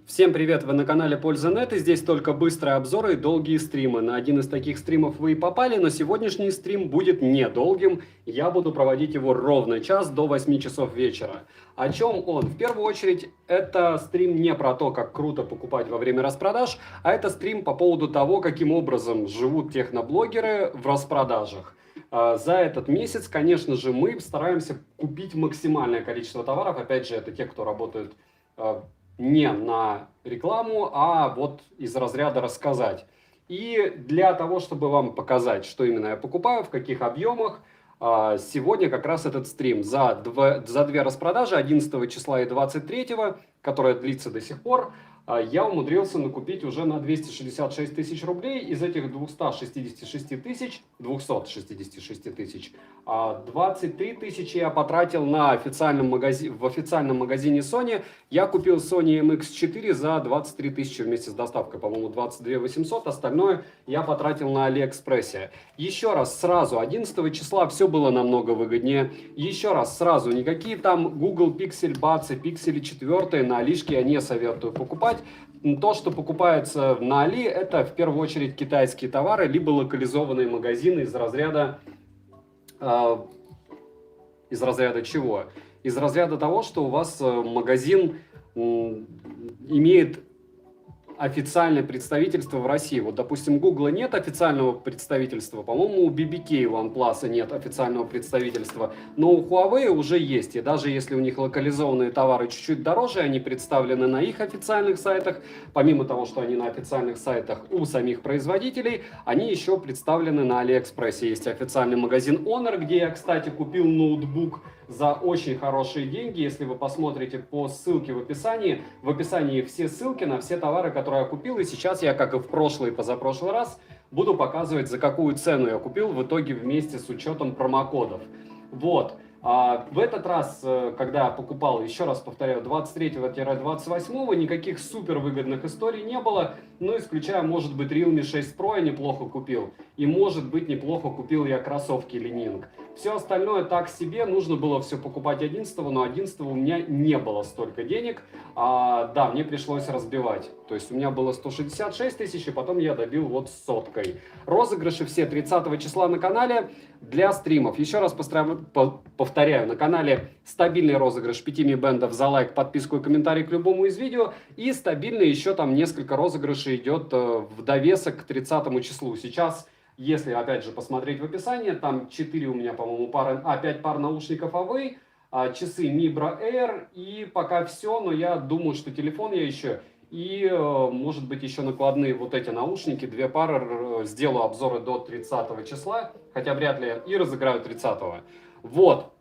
Всем привет, вы на канале Польза.нет, и здесь только быстрые обзоры и долгие стримы. На один из таких стримов вы и попали, но сегодняшний стрим будет недолгим. Я буду проводить его ровно час до 8 часов вечера. О чем он? В первую очередь, это стрим не про то, как круто покупать во время распродаж, а это стрим по поводу того, каким образом живут техноблогеры в распродажах. За этот месяц, конечно же, мы стараемся купить максимальное количество товаров. Опять же, это те, кто работает не на рекламу, а вот из разряда рассказать. И для того, чтобы вам показать, что именно я покупаю, в каких объемах, сегодня как раз этот стрим за две распродажи, 11 числа и 23, которая длится до сих пор, я умудрился накупить уже на 266 тысяч рублей. Из этих 266 тысяч, 23 тысячи я потратил на в официальном магазине Sony. Я купил Sony MX4 за 23 тысячи вместе с доставкой, по-моему, 22 800. Остальное я потратил на Алиэкспрессе. Еще раз сразу, 11 числа все было намного выгоднее. Еще раз сразу, никакие там Google Pixel Buds и Pixel 4 на Алишке я не советую покупать. То, что покупается на Али, это в первую очередь китайские товары, либо локализованные магазины из разряда чего? Из разряда того, что у вас магазин имеет официальное представительство в России. Вот, допустим, Google нет официального представительства, по-моему, у BBK и OnePlus нет официального представительства, но у Huawei уже есть. И даже если у них локализованные товары чуть-чуть дороже, они представлены на их официальных сайтах, помимо того, что они на официальных сайтах у самих производителей, они еще представлены на Алиэкспрессе. Есть официальный магазин Honor, где я, кстати, купил ноутбук за очень хорошие деньги. Если вы посмотрите по ссылке в описании все ссылки на все товары, которые я купил. И сейчас я, как и в прошлый и позапрошлый раз, буду показывать, за какую цену я купил в итоге вместе с учетом промокодов. Вот. В этот раз, когда я покупал, еще раз повторяю, 23-28, никаких супер выгодных историй не было, но исключая, может быть, Realme 6 Pro я неплохо купил, и может быть неплохо купил я кроссовки Li-Ning. Все остальное так себе, нужно было все покупать 11, но 11 у меня не было столько денег, да, мне пришлось разбивать. То есть у меня было 166 тысяч, и потом я добил вот соткой. Розыгрыши все 30 числа на канале для стримов. Еще раз повторяю, на канале стабильный розыгрыш 5 Mi Band за лайк, подписку и комментарий к любому из видео. И стабильно еще там несколько розыгрышей идет в довесок к 30 числу. Сейчас, если опять же посмотреть в описании, там 4 у меня, по-моему, 5 пар наушников Huawei, часы Mibra Air, и пока все, но я думаю, что телефон я еще, и может быть еще накладные вот эти наушники, 2 пары, сделаю обзоры до 30 числа, хотя вряд ли и разыграю 30-го. Вот.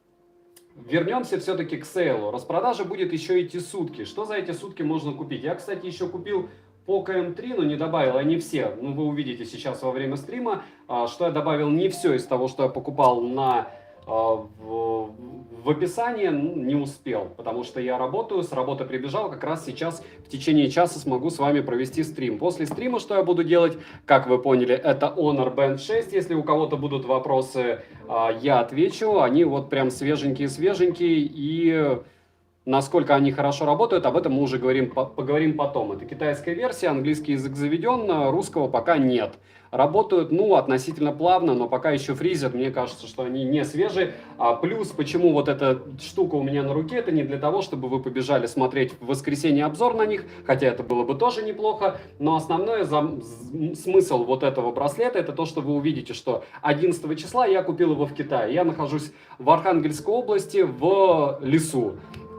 Вернемся все-таки к сейлу. Распродажа будет еще идти сутки. Что за эти сутки можно купить? Я, кстати, еще купил Poco M3, но не добавил, а не все. Ну, вы увидите сейчас во время стрима, что я добавил не все из того, что я покупал в описании, не успел, потому что я работаю, с работы прибежал, как раз сейчас в течение часа смогу с вами провести стрим. После стрима что я буду делать, как вы поняли, это Honor Band 6, если у кого-то будут вопросы, я отвечу, они вот прям свеженькие-свеженькие, и насколько они хорошо работают, об этом мы уже поговорим потом. Это китайская версия, английский язык заведен, русского пока нет. Работают, ну, относительно плавно, но пока еще фризят. Мне кажется, что они не свежие. Плюс, почему вот эта штука у меня на руке, это не для того, чтобы вы побежали смотреть в воскресенье обзор на них, хотя это было бы тоже неплохо. Но основной смысл вот этого браслета, это то, что вы увидите, что 11 числа я купил его в Китае. Я нахожусь в Архангельской области, в лесу.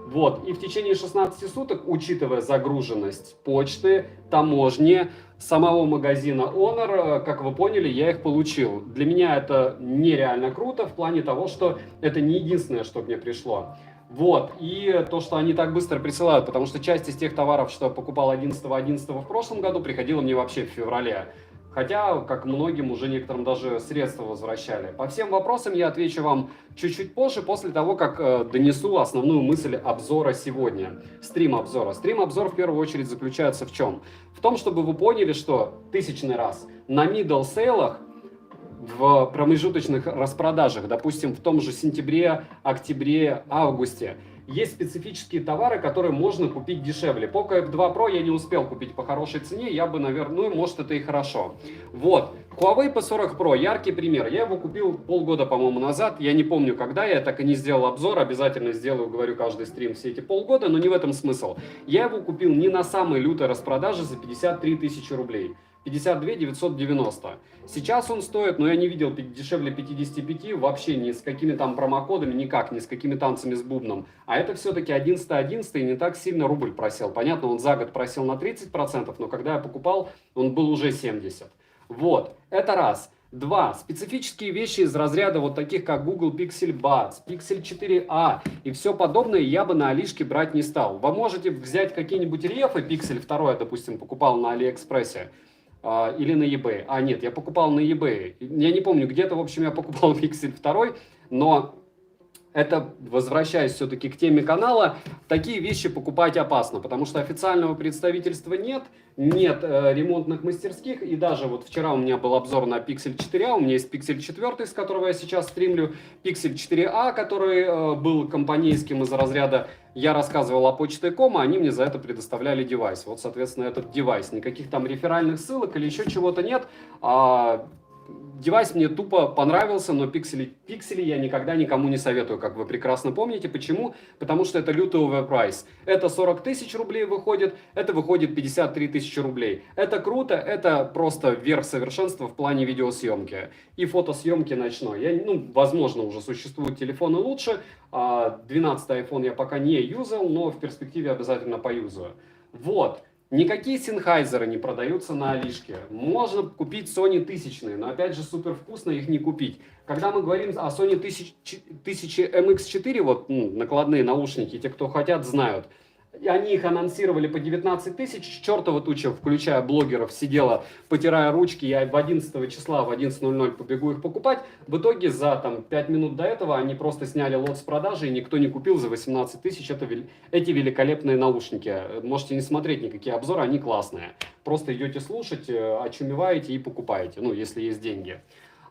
Вот, и в течение 16 суток, учитывая загруженность почты, таможни, самого магазина Honor, как вы поняли, я их получил. Для меня это нереально круто в плане того, что это не единственное, что мне пришло. Вот, и то, что они так быстро присылают, потому что часть из тех товаров, что я покупал 11 в прошлом году, приходила мне вообще в феврале. Хотя, как многим, уже некоторым даже средства возвращали. По всем вопросам я отвечу вам чуть-чуть позже, после того, как донесу основную мысль обзора сегодня. Стрим-обзора. Стрим-обзор в первую очередь заключается в чем? В том, чтобы вы поняли, что тысячный раз на middle сейлах, в промежуточных распродажах, допустим, в том же сентябре, октябре, августе, есть специфические товары, которые можно купить дешевле. Poco F2 Pro я не успел купить по хорошей цене, я бы, наверное, ну, может, это и хорошо. Вот, Huawei P40 Pro, яркий пример. Я его купил полгода, по-моему, назад, я не помню, когда, я так и не сделал обзор, обязательно сделаю, говорю, каждый стрим все эти полгода, но не в этом смысл. Я его купил не на самой лютой распродаже за 53 тысячи рублей. 52 990. Сейчас он стоит, но я не видел дешевле 55, вообще ни с какими там промокодами, никак, ни с какими танцами с бубном. А это все-таки 11.11 и не так сильно рубль просел. Понятно, он за год просел на 30%, но когда я покупал, он был уже 70%. Вот, это раз. Два. Специфические вещи из разряда вот таких, как Google Pixel Buds, Pixel 4a и все подобное я бы на Алишке брать не стал. Вы можете взять какие-нибудь рефы, Pixel 2, допустим, покупал на Алиэкспрессе, или на eBay. А, нет, я покупал на eBay. Я не помню, где-то, в общем, я покупал Pixel 2, но это, возвращаясь все-таки к теме канала, такие вещи покупать опасно, потому что официального представительства нет, нет ремонтных мастерских, и даже вот вчера у меня был обзор на Pixel 4a, у меня есть Pixel 4, с которого я сейчас стримлю, Pixel 4a, который был компанейским из разряда, я рассказывал о Почте.com, а они мне за это предоставляли девайс. Вот, соответственно, этот девайс. Никаких там реферальных ссылок или еще чего-то нет. Девайс мне тупо понравился, но пиксели я никогда никому не советую, как вы прекрасно помните. Почему? Потому что это лютый оверпрайс. Это 40 тысяч рублей выходит, это выходит 53 тысячи рублей. Это круто, это просто верх совершенства в плане видеосъемки. И фотосъемки ночной. Возможно, уже существуют телефоны лучше. 12-й iPhone я пока не юзал, но в перспективе обязательно поюзаю. Вот. Никакие Sennheiser не продаются на Алишке. Можно купить Sony 1000, но опять же супер вкусно их не купить. Когда мы говорим о Sony 1000 MX4, вот накладные наушники, те, кто хотят, знают. И они их анонсировали по 19 тысяч, чертова туча, включая блогеров, сидела, потирая ручки, я в 11 числа, в 11:00 побегу их покупать. В итоге за 5 минут до этого они просто сняли лот с продажи, и никто не купил за 18 тысяч эти великолепные наушники. Можете не смотреть никакие обзоры, они классные. Просто идете слушать, очумеваете и покупаете, если есть деньги.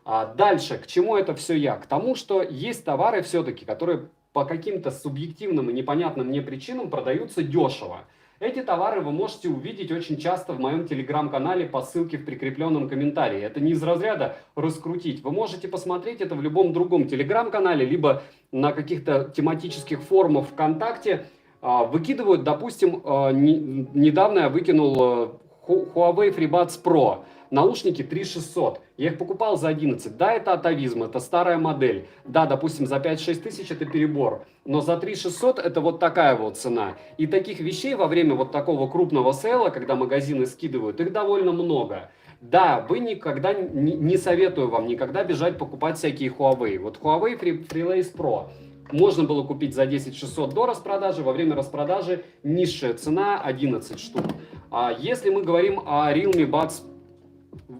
Дальше, к чему это все я? К тому, что есть товары все-таки, которые по каким-то субъективным и непонятным мне причинам продаются дешево. Эти товары вы можете увидеть очень часто в моем телеграм-канале по ссылке в прикрепленном комментарии. Это не из разряда раскрутить. Вы можете посмотреть это в любом другом телеграм-канале, либо на каких-то тематических форумах ВКонтакте. Выкидывают, допустим, недавно я выкинул Huawei FreeBuds Pro. Наушники 3600. Я их покупал за 11. Да, это атовизм, это старая модель. Да, допустим, за 5-6 тысяч это перебор. Но за 3600 это вот такая вот цена. И таких вещей во время вот такого крупного сейла, когда магазины скидывают, их довольно много. Да, вы никогда, не советую вам никогда бежать покупать всякие Huawei. Вот Huawei FreeLace Pro можно было купить за 10 600 до распродажи. Во время распродажи низшая цена 11 штук. А если мы говорим о Realme Buds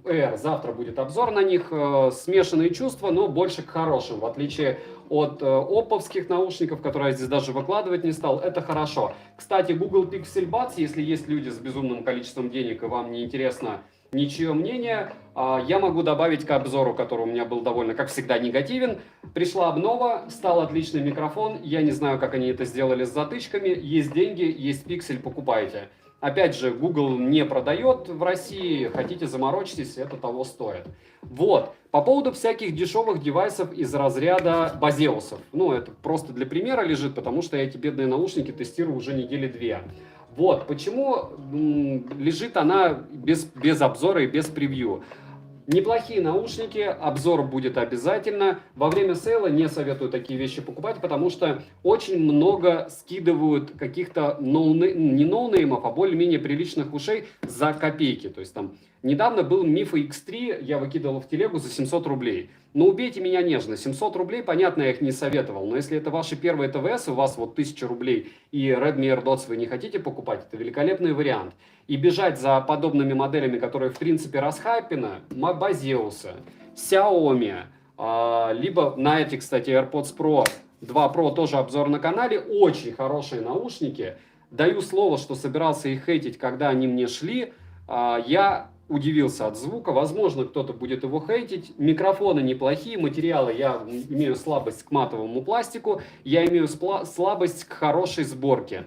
Air, завтра будет обзор на них, смешанные чувства, но больше к хорошим, в отличие от опповских наушников, которые я здесь даже выкладывать не стал, это хорошо. Кстати, Google Pixel Buds, если есть люди с безумным количеством денег и вам не интересно ничье мнение, я могу добавить к обзору, который у меня был довольно, как всегда, негативен. Пришла обнова, стал отличный микрофон, я не знаю, как они это сделали с затычками, есть деньги, есть пиксель, покупайте. Опять же, Google не продает в России, хотите заморочитесь, это того стоит. Вот, по поводу всяких дешевых девайсов из разряда базеусов. Это просто для примера лежит, потому что я эти бедные наушники тестирую уже недели 2. Вот, почему лежит она без обзора и без превью. Неплохие наушники, обзор будет обязательно. Во время сейла не советую такие вещи покупать, потому что очень много скидывают каких-то не ноунеймов, а более-менее приличных ушей за копейки. То есть там недавно был Mifo X3, я выкидывал в телегу за 700 рублей. Но убейте меня нежно, 700 рублей, понятно, я их не советовал, но если это ваши первые ТВС, у вас вот 1000 рублей и Redmi AirDots вы не хотите покупать, это великолепный вариант. И бежать за подобными моделями, которые в принципе расхайпены, Базеуса, Xiaomi, либо на эти, кстати, AirPods Pro 2 Pro тоже обзор на канале, очень хорошие наушники. Даю слово, что собирался их хейтить, когда они мне шли, я удивился от звука. Возможно, кто-то будет его хейтить. Микрофоны неплохие, материалы, я имею слабость к матовому пластику, я имею слабость к хорошей сборке.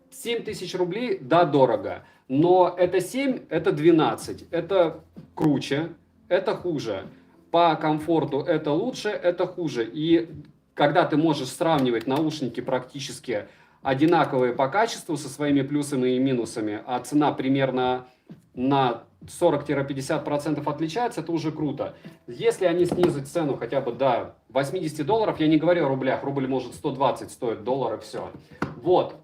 7000 рублей, да, дорого. Но это 7, это 12. Это круче, это хуже. По комфорту это лучше, это хуже. И когда ты можешь сравнивать наушники практически одинаковые по качеству со своими плюсами и минусами, а цена примерно на 40-50% отличается, это уже круто. Если они снизят цену хотя бы до $80, я не говорю о рублях, рубль может 120 стоит, доллар и все. Вот.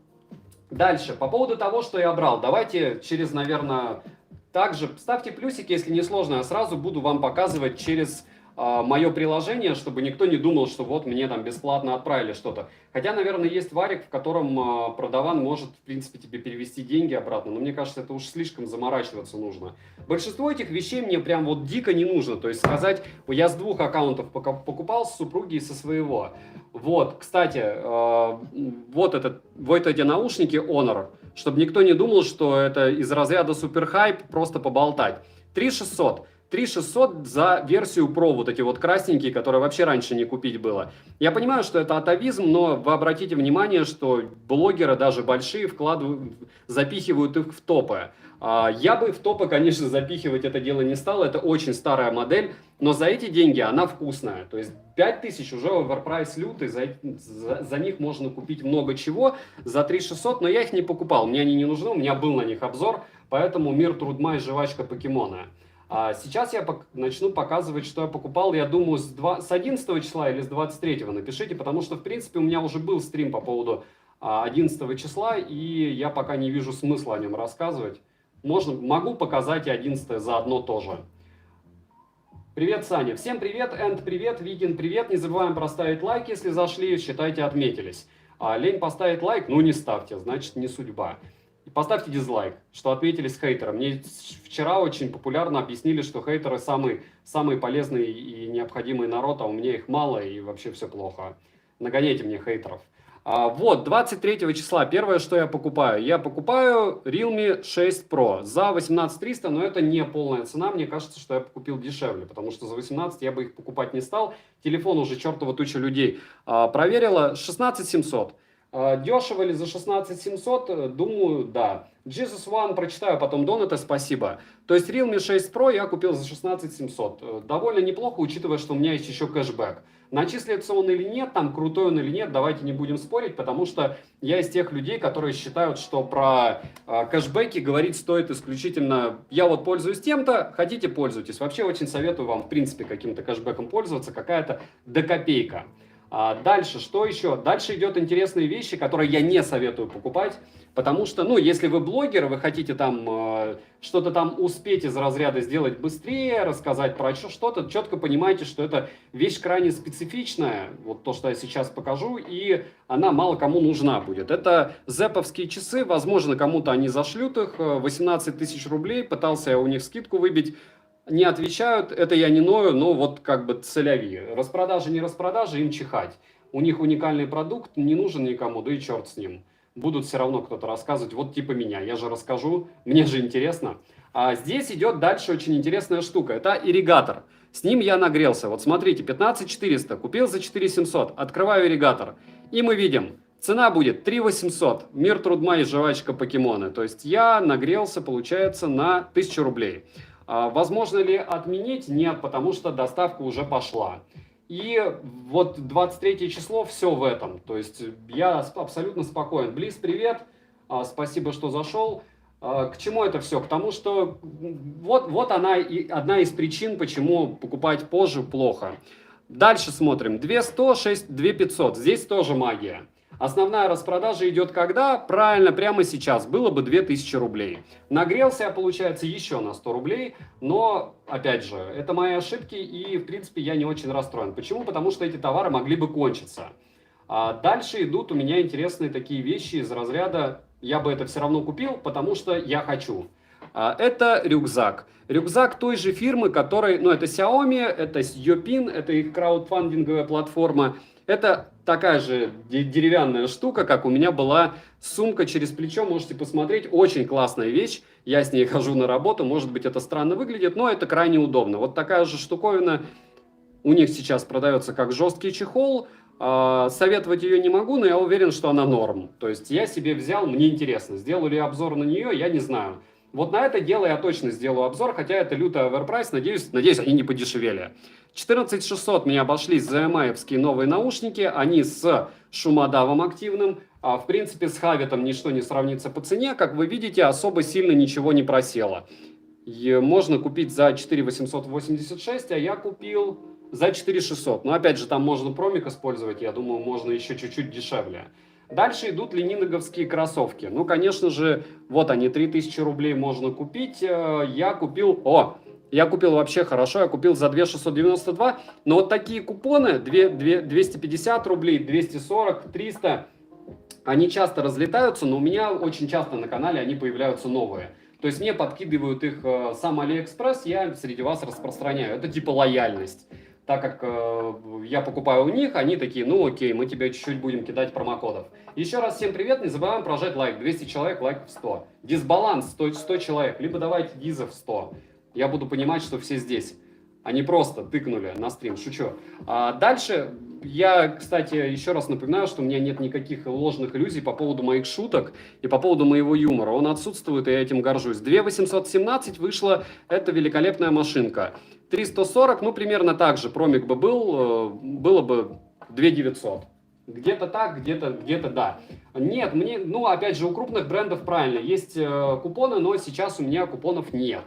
Дальше, по поводу того, что я брал, давайте через, наверное, также ставьте плюсики, если не сложно, я сразу буду вам показывать через мое приложение, чтобы никто не думал, что вот мне там бесплатно отправили что-то. Хотя, наверное, есть варик, в котором продаван может, в принципе, тебе перевести деньги обратно, но мне кажется, это уж слишком заморачиваться нужно. Большинство этих вещей мне прям вот дико не нужно, то есть сказать, я с 2 аккаунтов покупал, с супруги и со своего. Вот, кстати, вот эти наушники Honor, чтобы никто не думал, что это из разряда супер хайп, просто поболтать. 3600. 3600 за версию Pro, вот эти вот красненькие, которые вообще раньше не купить было. Я понимаю, что это атовизм, но вы обратите внимание, что блогеры даже большие запихивают их в топы. Я бы в топы, конечно, запихивать это дело не стал, это очень старая модель, но за эти деньги она вкусная. То есть 5000 уже оверпрайс лютый, за них можно купить много чего, за 3600, но я их не покупал, мне они не нужны, у меня был на них обзор, поэтому Мир Трудма и жвачка покемона. Сейчас я начну показывать, что я покупал, я думаю, с 11 числа или с 23. Напишите, потому что, в принципе, у меня уже был стрим по поводу 11 числа, и я пока не вижу смысла о нем рассказывать. Могу показать и 11 заодно тоже. Привет, Саня. Всем привет, Энд привет, Викин привет. Не забываем проставить лайк, если зашли, считайте, отметились. Лень поставить лайк? Ну, не ставьте, значит, не судьба. И поставьте дизлайк, что отметились хейтеры. Мне вчера очень популярно объяснили, что хейтеры самый полезный и необходимый народ, а у меня их мало и вообще все плохо. Нагоняйте мне хейтеров. Вот, 23 числа, первое, что я покупаю. Я покупаю Realme 6 Pro за 18300, но это не полная цена. Мне кажется, что я купил дешевле, потому что за 18 я бы их покупать не стал. Телефон уже чертова туча людей проверила. 16700. Дешево ли за 16700? Думаю, да. Jesus One прочитаю, потом Доната, спасибо. То есть Realme 6 Pro я купил за 16700. Довольно неплохо, учитывая, что у меня есть еще кэшбэк. Начислится он или нет, там крутой он или нет, давайте не будем спорить, потому что я из тех людей, которые считают, что про кэшбэки говорить стоит исключительно я вот пользуюсь тем-то, хотите пользуйтесь. Вообще очень советую вам в принципе каким-то кэшбэком пользоваться, какая-то докопейка. Дальше, что еще? Дальше идет интересные вещи, которые я не советую покупать, потому что, ну, если вы блогер, вы хотите там что-то там успеть из разряда сделать быстрее, рассказать про что-то, четко понимаете, что это вещь крайне специфичная, вот то, что я сейчас покажу, и она мало кому нужна будет. Это зэповские часы, возможно, кому-то они зашлют их, 18 000 рублей, пытался я у них скидку выбить. Не отвечают, это я не ною, но вот как бы целяви. Распродажи, не распродажи, им чихать. У них уникальный продукт, не нужен никому, да и черт с ним. Будут все равно кто-то рассказывать, вот типа меня, я же расскажу, мне же интересно. А здесь идет дальше очень интересная штука, это ирригатор. С ним я нагрелся, вот смотрите, 15400, купил за 4700, открываю ирригатор, и мы видим, цена будет 3800, Мир Трудма и жвачка покемоны. То есть я нагрелся, получается, на 1000 рублей. Возможно ли отменить? Нет, потому что доставка уже пошла. И вот 23 число, все в этом. То есть я абсолютно спокоен. Близ, привет. Спасибо, что зашел. К чему это все? К тому, что вот она и одна из причин, почему покупать позже плохо. Дальше смотрим. 2100, 6, 2500. Здесь тоже магия. Основная распродажа идет когда? Правильно, прямо сейчас. Было бы 2000 рублей. Нагрелся я, получается, еще на 100 рублей. Но, опять же, это мои ошибки. И, в принципе, я не очень расстроен. Почему? Потому что эти товары могли бы кончиться. Дальше идут у меня интересные такие вещи из разряда «я бы это все равно купил, потому что я хочу». Это рюкзак. Рюкзак той же фирмы, который, ну, это Xiaomi, это Yopin, это их краудфандинговая платформа. Это такая же деревянная штука, как у меня была сумка через плечо. Можете посмотреть. Очень классная вещь. Я с ней хожу на работу. Может быть, это странно выглядит, но это крайне удобно. Вот такая же штуковина у них сейчас продается как жесткий чехол. Советовать ее не могу, но я уверен, что она норм. То есть я себе взял, мне интересно. Сделаю ли обзор на нее, я не знаю. Вот на это дело я точно сделаю обзор, хотя это лютый оверпрайс. Надеюсь, они не подешевели. 14600 мне обошлись ZMI-евские новые наушники. Они с шумодавом активным. В принципе, с Хавитом ничто не сравнится по цене. Как вы видите, особо сильно ничего не просело. И можно купить за 4886, а я купил за 4600. Но опять же, там можно промик использовать. Я думаю, можно еще чуть-чуть дешевле. Дальше идут ленингровские кроссовки. Ну, конечно же, вот они, 3000 рублей можно купить. Я купил вообще хорошо, я купил за 2692. Но вот такие купоны, 250 рублей, 240, 300, они часто разлетаются, но у меня очень часто на канале они появляются новые. То есть мне подкидывают их сам Алиэкспресс, я среди вас распространяю. Это типа лояльность. Так как я покупаю у них, они такие, ну окей, мы тебе чуть-чуть будем кидать промокодов. Еще раз всем привет, не забываем прожать лайк. 200 человек, лайков 100. Дисбаланс 100 человек, либо давайте дизов 100. Я буду понимать, что все здесь. Они просто тыкнули на стрим, шучу. Дальше, я, кстати, еще раз напоминаю, что у меня нет никаких ложных иллюзий по поводу моих шуток и по поводу моего юмора. Он отсутствует, и я этим горжусь. 2817 вышла, это великолепная машинка. 340, ну, примерно так же, промик бы был, было бы 2900. Где-то так, где-то да. Нет, ну, опять же, у крупных брендов правильно, есть купоны, но сейчас у меня купонов нет.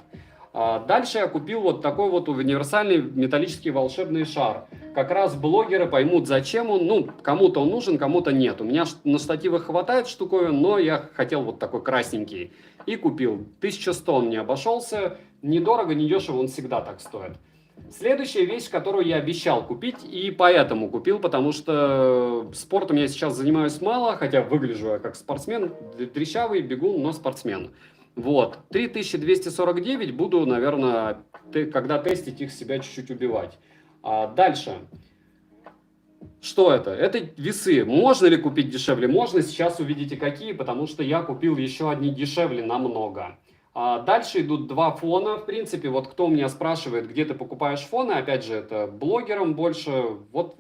Дальше я купил вот такой вот универсальный металлический волшебный шар. Как раз блогеры поймут, зачем он. Ну, кому-то он нужен, кому-то нет. У меня на штативах хватает штуковин, но я хотел вот такой красненький. И купил. 1100 он мне обошелся. Недорого, недешево, он всегда так стоит. Следующая вещь, которую я обещал купить, и поэтому купил, потому что спортом я сейчас занимаюсь мало, хотя выгляжу я как спортсмен, дрищавый, бегун, но спортсмен. Вот, 3249 буду, наверное, когда тестить их, себя чуть-чуть убивать. Дальше. Что это? Это весы. Можно ли купить дешевле? Можно, сейчас увидите какие, потому что я купил еще одни дешевле намного. Дальше идут два фона. В принципе, вот кто у меня спрашивает, где ты покупаешь фоны, опять же, это блогерам больше. Вот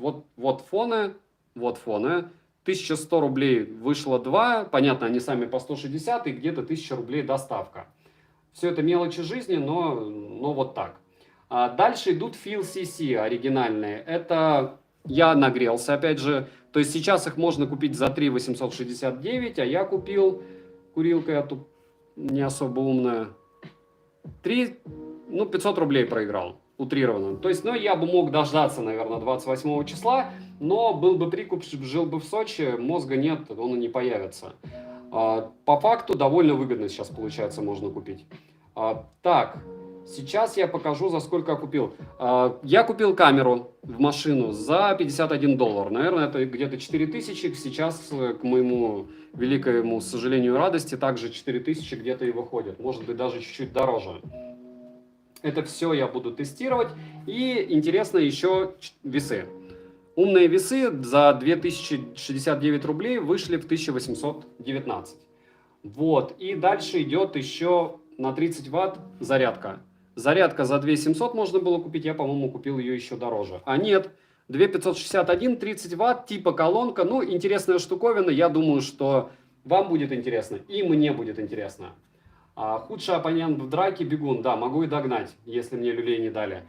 фоны, вот фоны. 1100 рублей вышло 2, понятно, они сами по 160, и где-то 1000 рублей доставка. Все это мелочи жизни, но вот так. Дальше идут Feel CC оригинальные. Это я нагрелся, опять же. То есть сейчас их можно купить за 3 869, а я купил, курилка я тут не особо умная, 500 рублей проиграл. Утрированно. То есть, я бы мог дождаться, наверное, 28 числа, но был бы прикуп, жил бы в Сочи, мозга нет, он и не появится. По факту довольно выгодно сейчас, получается, можно купить. Так, сейчас я покажу, за сколько я купил. Я купил камеру в машину за $51. Наверное, это где-то 4000. Сейчас, к моему великому сожалению и радости, также 4000 где-то и выходит. Может быть, даже чуть-чуть дороже. Это все я буду тестировать. И интересно еще весы. Умные весы за 2069 рублей вышли в 1819. Вот. И дальше идет еще на 30 ватт зарядка. Зарядка за 2700 можно было купить. Я, по-моему, купил ее еще дороже. А нет. 2561, 30 ватт, типа колонка. Ну, интересная штуковина. Я думаю, что вам будет интересно. И мне будет интересно. Худший оппонент в драке — бегун. Да, могу и догнать, если мне люлей не дали.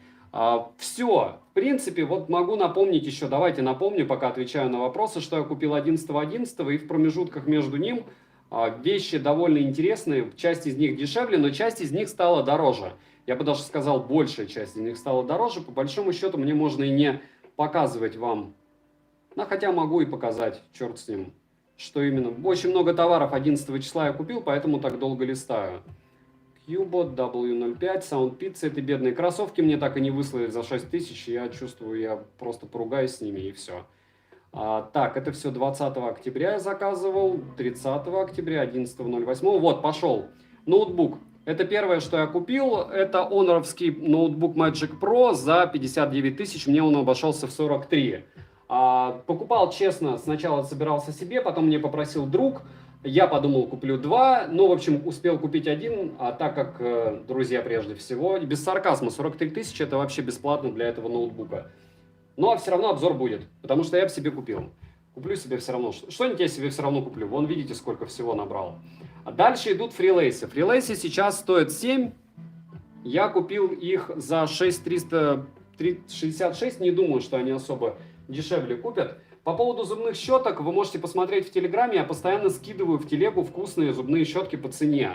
Все. В принципе, вот могу напомнить еще. Давайте напомню, пока отвечаю на вопросы, что я купил 11.11, и в промежутках между ним вещи довольно интересные. Часть из них дешевле, но часть из них стала дороже. Я бы даже сказал, большая часть из них стала дороже. По большому счету, мне можно и не показывать вам. Хотя могу и показать, черт с ним. Что именно? Очень много товаров 11 числа я купил, поэтому так долго листаю. Qbot, W05, Sound Pizza, это бедные кроссовки мне так и не выслали за 6000. Я чувствую, я просто поругаюсь с ними и все. Так, это все 20 октября я заказывал, 30 октября, 11.08. Вот, пошел. Ноутбук. Это первое, что я купил. Это Honor'овский ноутбук Magic Pro за 59 тысяч. Мне он обошелся в 43. Покупал честно, сначала собирался себе, потом мне попросил друг, я подумал, куплю два, но, в общем, успел купить один, а так как, друзья, прежде всего, и без сарказма, 43 тысячи это вообще бесплатно для этого ноутбука. Но все равно обзор будет, потому что я бы себе купил. Куплю себе все равно. Что-нибудь я себе все равно куплю. Вон, видите, сколько всего набрал. А дальше идут фрилейсы. Фрилейсы сейчас стоят 7. Я купил их за 6366. Не думаю, что они особо дешевле купят. По поводу зубных щеток вы можете посмотреть в Телеграме. Я постоянно скидываю в телегу вкусные зубные щетки по цене.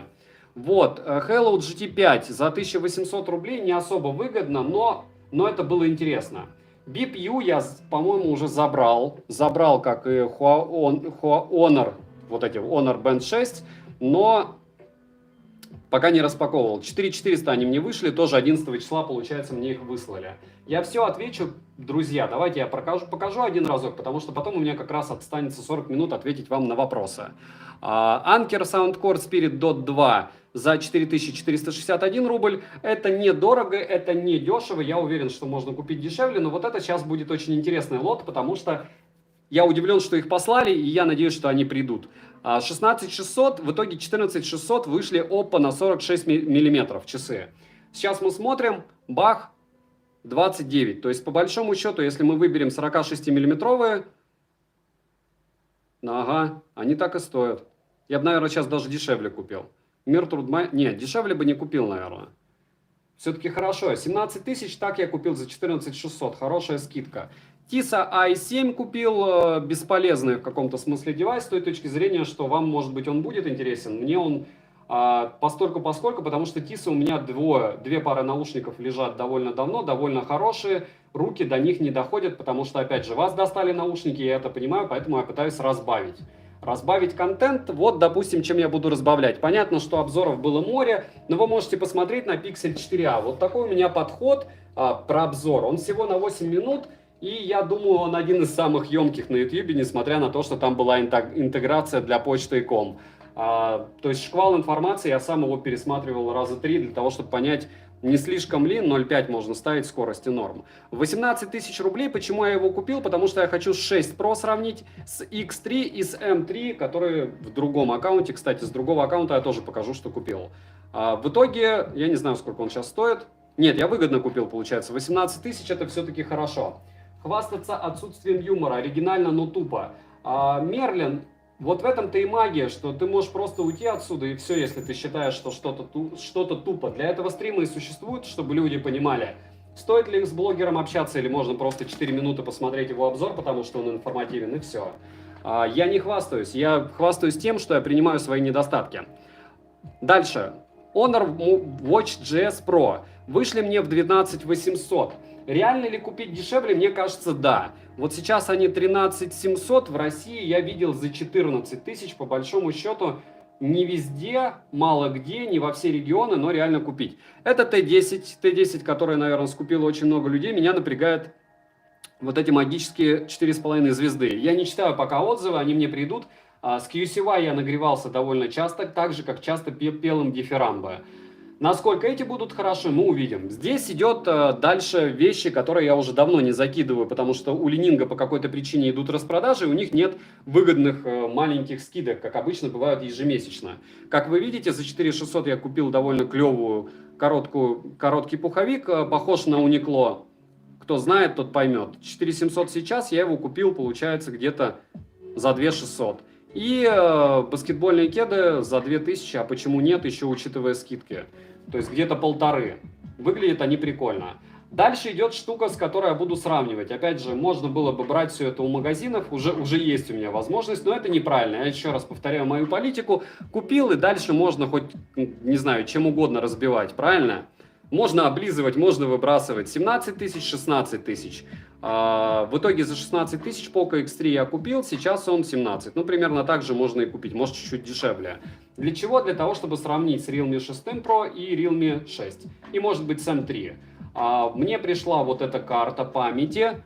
Вот, Hello GT5 за 1800 рублей не особо выгодно, но это было интересно. BPU я, по-моему, уже забрал. Забрал, как и Honor, вот эти Honor Band 6, но пока не распаковывал. 4400 они мне вышли, тоже 11 числа, получается, мне их выслали. Я все отвечу, друзья, давайте я покажу один разок, потому что потом у меня как раз останется 40 минут ответить вам на вопросы. Anker Soundcore Spirit Dot 2 за 4461 рубль. Это недорого, это не дешево. Я уверен, что можно купить дешевле, но вот это сейчас будет очень интересный лот, потому что я удивлен, что их послали, и я надеюсь, что они придут. 16600, в итоге 14600 вышли Oppo на 46 миллиметров часы. Сейчас мы смотрим, бах, 29. То есть по большому счету, если мы выберем 46 миллиметровые, ага, они так и стоят. Я бы, наверное, сейчас даже дешевле купил. Мир трудма... Нет, дешевле бы не купил, наверное. Все-таки хорошо. 17 тысяч, так я купил за 14 600. Хорошая скидка. Tisa i7 купил, бесполезный в каком-то смысле девайс, с той точки зрения, что вам, может быть, он будет интересен. Мне он постольку-поскольку, потому что Tisa у меня две пары наушников лежат довольно давно, довольно хорошие. Руки до них не доходят, потому что, опять же, вас достали наушники, я это понимаю, поэтому я пытаюсь разбавить. Разбавить контент, вот, допустим, чем я буду разбавлять. Понятно, что обзоров было море, но вы можете посмотреть на Pixel 4a. Вот такой у меня подход про обзор. Он всего на 8 минут, и я думаю, он один из самых емких на YouTube, несмотря на то, что там была интеграция для почты.com. То есть шквал информации, я сам его пересматривал раза 3 для того, чтобы понять, не слишком ли, 0,5 можно ставить скорости норм. 18 тысяч рублей, почему я его купил? Потому что я хочу с 6 Pro сравнить с X3 и с M3, которые в другом аккаунте, кстати, с другого аккаунта я тоже покажу, что купил. В итоге, я не знаю, сколько он сейчас стоит. Нет, я выгодно купил, получается. 18 тысяч это все-таки хорошо. Хвастаться отсутствием юмора, оригинально, но тупо. Мерлин, вот в этом-то и магия, что ты можешь просто уйти отсюда и все, если ты считаешь, что что-то тупо. Для этого стримы и существуют, чтобы люди понимали, стоит ли с блогером общаться или можно просто 4 минуты посмотреть его обзор, потому что он информативен, и все. Я не хвастаюсь, я хвастаюсь тем, что я принимаю свои недостатки. Дальше. Honor Watch GS Pro. Вышли мне в 12800. Реально ли купить дешевле? Мне кажется, да. Вот сейчас они 13700, в России я видел за 14 тысяч, по большому счету, не везде, мало где, не во все регионы, но реально купить. Это T10, который, наверное, скупило очень много людей, меня напрягает вот эти магические 4,5 звезды. Я не читаю пока отзывы, они мне придут. С QCY я нагревался довольно часто, так же, как часто пел им дифирамбы. Насколько эти будут хороши, мы увидим. Здесь идет дальше вещи, которые я уже давно не закидываю, потому что у Ленинга по какой-то причине идут распродажи, и у них нет выгодных маленьких скидок, как обычно бывают ежемесячно. Как вы видите, за 4600 я купил довольно клевую короткий пуховик, похож на Uniqlo. Кто знает, тот поймет. 4700 сейчас, я его купил, получается, где-то за 2600. И баскетбольные кеды за 2000, а почему нет, еще учитывая скидки. То есть где-то 1500. Выглядят они прикольно. Дальше идет штука, с которой я буду сравнивать. Опять же, можно было бы брать все это у магазинов, уже есть у меня возможность, но это неправильно. Я еще раз повторяю мою политику. Купил, и дальше можно хоть, не знаю, чем угодно разбивать, правильно? Можно облизывать, можно выбрасывать. 17 тысяч, 16 тысяч. В итоге за 16 тысяч Poco X3 я купил, сейчас он 17. Ну, примерно так же можно и купить, может, чуть-чуть дешевле. Для чего? Для того, чтобы сравнить с Realme 6 Pro и Realme 6. И, может быть, с M3. Мне пришла вот эта карта памяти.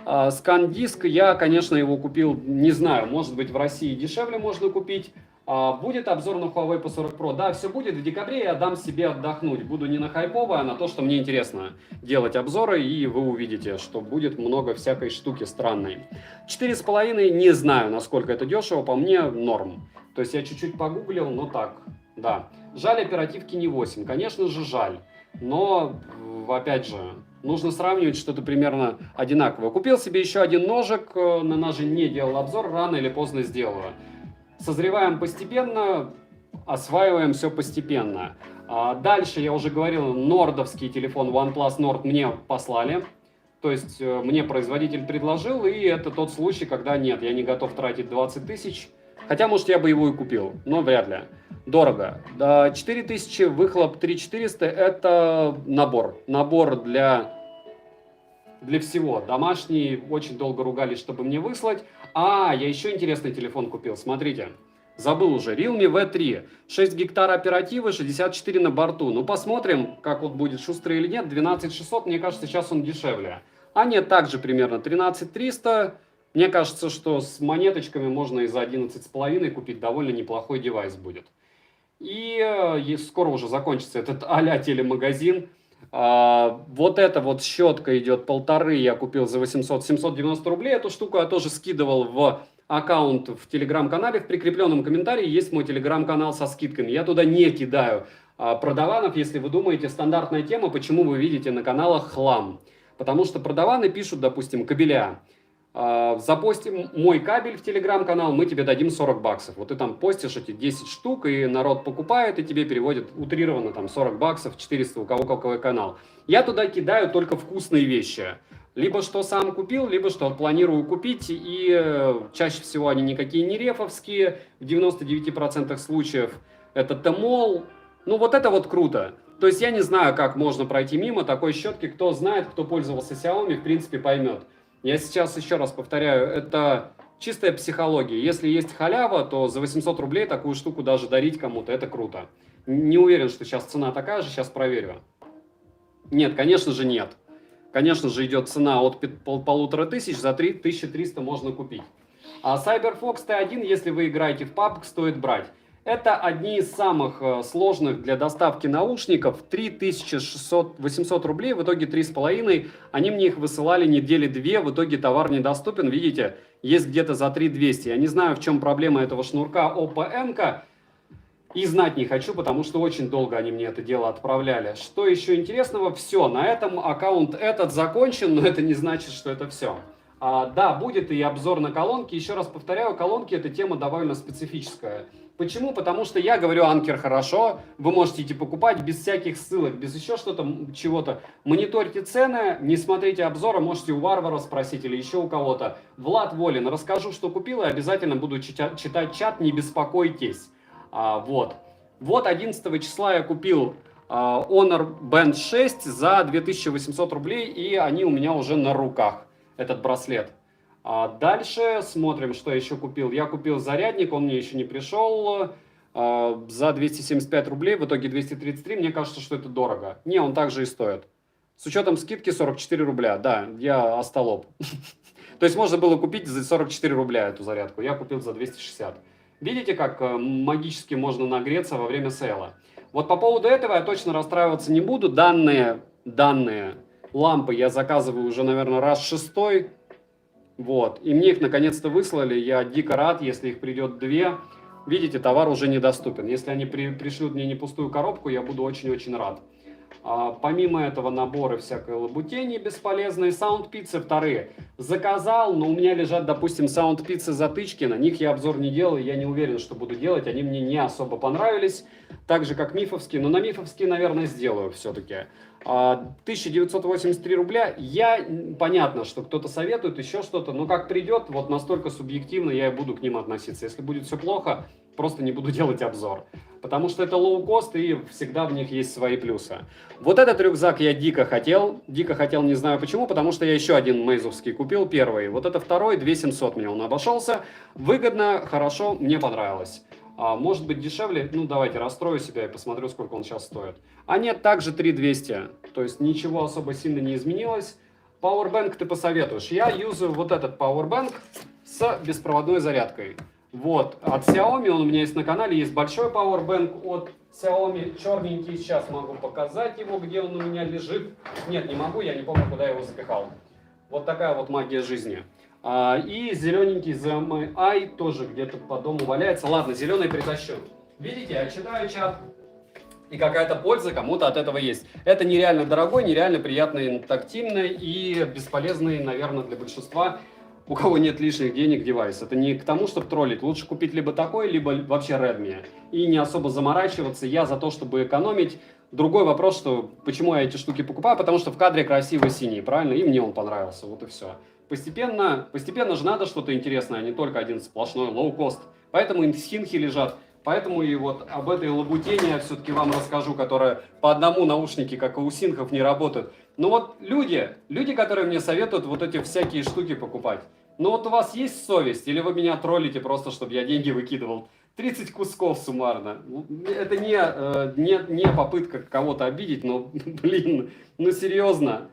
ScanDisk, я, конечно, его купил, не знаю, может быть, в России дешевле можно купить. Будет обзор на Huawei P40 Pro? Да, все будет. В декабре я дам себе отдохнуть. Буду не на хайповое, а на то, что мне интересно делать обзоры, и вы увидите, что будет много всякой штуки странной. 4,5, не знаю, насколько это дешево, по мне норм. То есть я чуть-чуть погуглил, но так, да. Жаль, оперативки не 8, конечно же жаль. Но, опять же, нужно сравнивать что-то примерно одинаковое. Купил себе еще один ножик, на ножи не делал обзор, рано или поздно сделаю. Созреваем постепенно, осваиваем все постепенно. Дальше, я уже говорил, нордовский телефон OnePlus Nord мне послали. То есть мне производитель предложил, и это тот случай, когда нет, я не готов тратить 20 тысяч. Хотя, может, я бы его и купил, но вряд ли. Дорого. 4000, выхлоп 3400, это набор. Набор для всего. Домашний, очень долго ругались, чтобы мне выслать. Я еще интересный телефон купил, смотрите. Забыл уже. Realme V3. 6 гектар оперативы, 64 на борту. Ну, посмотрим, как вот будет, шустрый или нет. 12600, мне кажется, сейчас он дешевле. Нет, также примерно 13300. Мне кажется, что с монеточками можно и за 11,5 купить. Довольно неплохой девайс будет. И скоро уже закончится этот а-ля телемагазин. Вот эта вот щетка идет 1,5, я купил за 790 рублей. Эту штуку я тоже скидывал в аккаунт в телеграм-канале. В прикрепленном комментарии есть мой телеграм-канал со скидками. Я туда не кидаю продаванов, если вы думаете, стандартная тема, почему вы видите на каналах хлам. Потому что продаваны пишут, допустим, кабеля. Запостим мой кабель в телеграм-канал, мы тебе дадим 40 баксов. Вот ты там постишь эти 10 штук, и народ покупает, и тебе переводит утрированно там 40 баксов, 400, у кого какой канал. Я туда кидаю только вкусные вещи. Либо что сам купил, либо что планирую купить, и чаще всего они никакие не рефовские, в 99% случаев это Тмол. Ну вот это вот круто. То есть я не знаю, как можно пройти мимо такой щетки. Кто знает, кто пользовался Xiaomi, в принципе поймет. Я сейчас еще раз повторяю, это чистая психология. Если есть халява, то за 800 рублей такую штуку даже дарить кому-то, это круто. Не уверен, что сейчас цена такая же, сейчас проверю. Нет, конечно же нет. Конечно же идет цена от 1500 за 3300 можно купить. А CyberFox T1, если вы играете в PUBG, стоит брать. Это одни из самых сложных для доставки наушников. 3600-800 рублей, в итоге 3,5. Они мне их высылали недели 2, в итоге товар недоступен. Видите, есть где-то за 3200. Я не знаю, в чем проблема этого шнурка ОПМ-ка. И знать не хочу, потому что очень долго они мне это дело отправляли. Что еще интересного? Все, на этом аккаунт этот закончен, но это не значит, что это все. Да, будет и обзор на колонки. Еще раз повторяю, колонки — это тема довольно специфическая. Почему? Потому что я говорю, Анкер хорошо, вы можете идти покупать без всяких ссылок, без еще что-то, чего-то. Мониторьте цены, не смотрите обзора, можете у Варвара спросить или еще у кого-то. Влад Волин, расскажу, что купил, и обязательно буду читать чат, не беспокойтесь. Вот 11 числа я купил Honor Band 6 за 2800 рублей, и они у меня уже на руках, этот браслет. Дальше смотрим, что еще купил. Я купил зарядник, он мне еще не пришел, за 275 рублей, в итоге 233. Мне кажется, что это дорого. Не, он также и стоит. С учетом скидки 44 рубля. Да, я остолоп. То есть можно было купить за 44 рубля эту зарядку. Я купил за 260. Видите, как магически можно нагреться во время сейла? Вот по поводу этого я точно расстраиваться не буду. Данные лампы я заказываю уже, наверное, раз 6-й. Вот. И мне их наконец-то выслали. Я дико рад, если их придет 2. Видите, товар уже недоступен. Если они пришлют мне не пустую коробку, я буду очень-очень рад. Помимо этого наборы всякой лабутени бесполезные. Саундпицы вторые заказал, но у меня лежат, допустим, саундпицы затычки. На них я обзор не делал, я не уверен, что буду делать. Они мне не особо понравились. Так же, как мифовские. Но на мифовские, наверное, сделаю все-таки. 1983 рубля. Понятно, что кто-то советует, еще что-то. Но как придет, вот настолько субъективно я и буду к ним относиться. Если будет все плохо, просто не буду делать обзор. Потому что это лоу-кост, и всегда в них есть свои плюсы. Вот этот рюкзак я дико хотел. Дико хотел, не знаю почему, потому что я еще один мейзовский купил, первый. Вот это второй, 2700 мне он обошелся. Выгодно, хорошо, мне понравилось. Может быть дешевле, ну давайте расстрою себя и посмотрю, сколько он сейчас стоит. Нет, также 3200. То есть ничего особо сильно не изменилось. Powerbank ты посоветуешь. Я юзаю вот этот Powerbank с беспроводной зарядкой. Вот, от Xiaomi, он у меня есть на канале, есть большой Powerbank от Xiaomi, черненький, сейчас могу показать его, где он у меня лежит. Нет, не могу, я не помню, куда я его запихал. Вот такая вот магия жизни. И зелененький ZMI тоже где-то по дому валяется. Ладно, зеленый притащу. Видите, я читаю чат, и какая-то польза кому-то от этого есть. Это нереально дорогой, нереально приятный, тактильный и бесполезный, наверное, для большинства, у кого нет лишних денег, девайс. Это не к тому, чтобы троллить. Лучше купить либо такой, либо вообще Redmi. И не особо заморачиваться. Я за то, чтобы экономить. Другой вопрос, что почему я эти штуки покупаю, потому что в кадре красивый синий, правильно? И мне он понравился, вот и все. Постепенно же надо что-то интересное, а не только один сплошной лоу-кост. Поэтому и схинхи лежат. Поэтому и вот об этой лабутене я все-таки вам расскажу, которая по одному наушники, как и у синхов, не работают. Ну вот люди, которые мне советуют вот эти всякие штуки покупать. Ну вот у вас есть совесть, или вы меня троллите просто, чтобы я деньги выкидывал? 30 кусков суммарно. Это не попытка кого-то обидеть, но, блин, ну серьезно.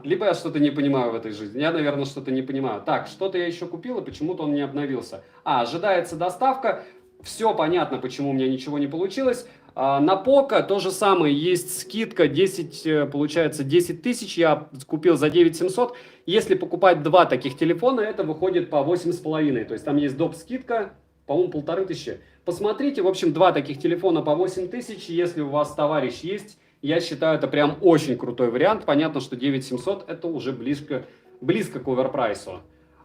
Либо я что-то не понимаю в этой жизни. Я, наверное, что-то не понимаю. Так, что-то я еще купил, и почему-то он не обновился. Ожидается доставка. Все понятно, почему у меня ничего не получилось. На Поко то же самое. Есть скидка 10, получается 10 тысяч. Я купил за 9700. Если покупать два таких телефона, это выходит по 8,5. То есть там есть доп. Скидка, по-моему, 1500. Посмотрите, в общем, два таких телефона по 8000. Если у вас товарищ есть, я считаю, это прям очень крутой вариант. Понятно, что 9700 это уже близко к оверпрайсу.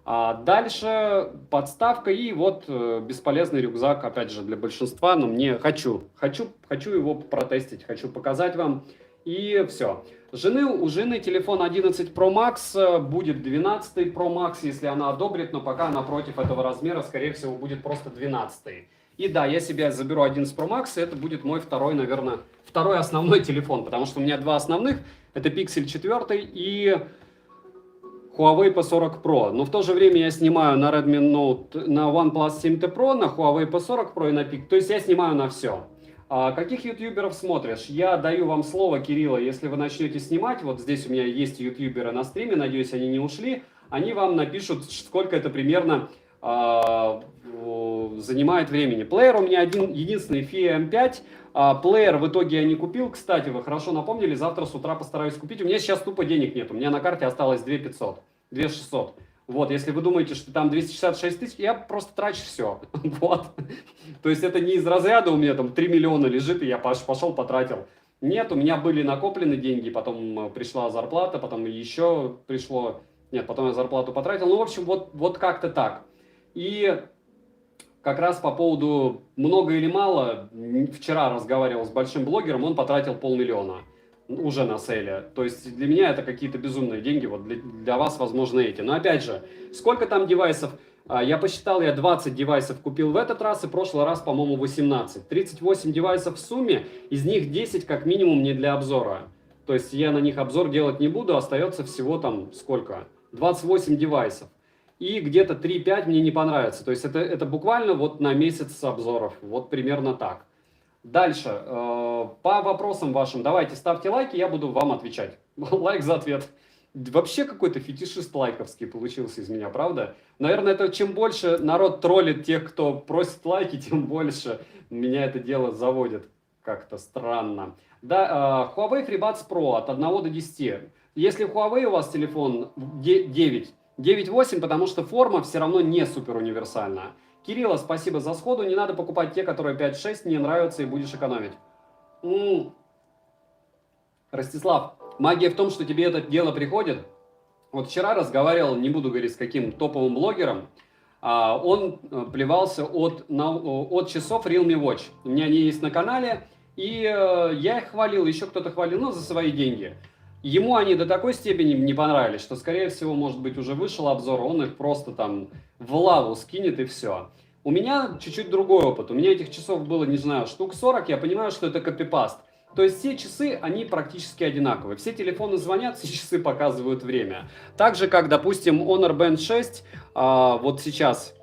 Дальше подставка и вот бесполезный рюкзак, опять же, для большинства, но мне хочу его протестить, хочу показать вам. И все. У жены телефон 11 Pro Max, будет 12 Pro Max, если она одобрит, но пока она против этого размера, скорее всего, будет просто 12. И да, я себе заберу 11 Pro Max, и это будет мой второй, наверное, второй основной телефон, потому что у меня два основных, это Pixel 4 и Huawei P40 Pro. Но в то же время я снимаю на Redmi Note, на OnePlus 7T Pro, на Huawei P40 Pro и на Pix. То есть я снимаю на все. Каких ютуберов смотришь? Я даю вам слово, Кирилла, если вы начнете снимать, вот здесь у меня есть ютуберы на стриме, надеюсь, они не ушли, они вам напишут, сколько это примерно занимает времени. Плеер у меня единственный Fia M5. Плеер в итоге я не купил. Кстати, вы хорошо напомнили, завтра с утра постараюсь купить. У меня сейчас тупо денег нет. У меня на карте осталось 2500, 2600. Вот, если вы думаете, что там 266 тысяч, я просто трачу все. Вот. То есть это не из разряда у меня там 3 миллиона лежит, и я пошел потратил. Нет, у меня были накоплены деньги, потом пришла зарплата, потом еще пришло... Нет, потом я зарплату потратил. Ну, в общем, вот как-то так. И как раз по поводу много или мало, вчера разговаривал с большим блогером, он потратил 500 000 уже на сейле. То есть для меня это какие-то безумные деньги, вот для вас, возможно, эти. Но опять же, сколько там девайсов? Я посчитал, я 20 девайсов купил в этот раз, и в прошлый раз, по-моему, 18. 38 девайсов в сумме, из них 10 как минимум не для обзора. То есть я на них обзор делать не буду, остается всего там сколько? 28 девайсов. И где-то 3-5 мне не понравится. То есть это буквально вот на месяц обзоров. Вот примерно так. Дальше. По вопросам вашим давайте ставьте лайки, я буду вам отвечать. Лайк за ответ. Вообще какой-то фетишист лайковский получился из меня, правда? Наверное, это чем больше народ троллит тех, кто просит лайки, тем больше меня это дело заводит. Как-то странно. Да, Huawei FreeBuds Pro от 1 до 10. Если Huawei у вас телефон 9.8, потому что форма все равно не супер универсальная. Кирилла, спасибо за сходу. Не надо покупать те, которые 5.6, не нравятся и будешь экономить. Ростислав, магия в том, что тебе это дело приходит. Вот вчера разговаривал, не буду говорить с каким топовым блогером, он плевался от часов Realme Watch. У меня они есть на канале, и я их хвалил, еще кто-то хвалил, но за свои деньги. Ему они до такой степени не понравились, что, скорее всего, может быть, уже вышел обзор, он их просто там в лаву скинет и все. У меня чуть-чуть другой опыт. У меня этих часов было, не знаю, штук 40, я понимаю, что это копипаст. То есть все часы, они практически одинаковые. Все телефоны звонят, все часы показывают время. Так же, как, допустим, Honor Band 6, вот сейчас...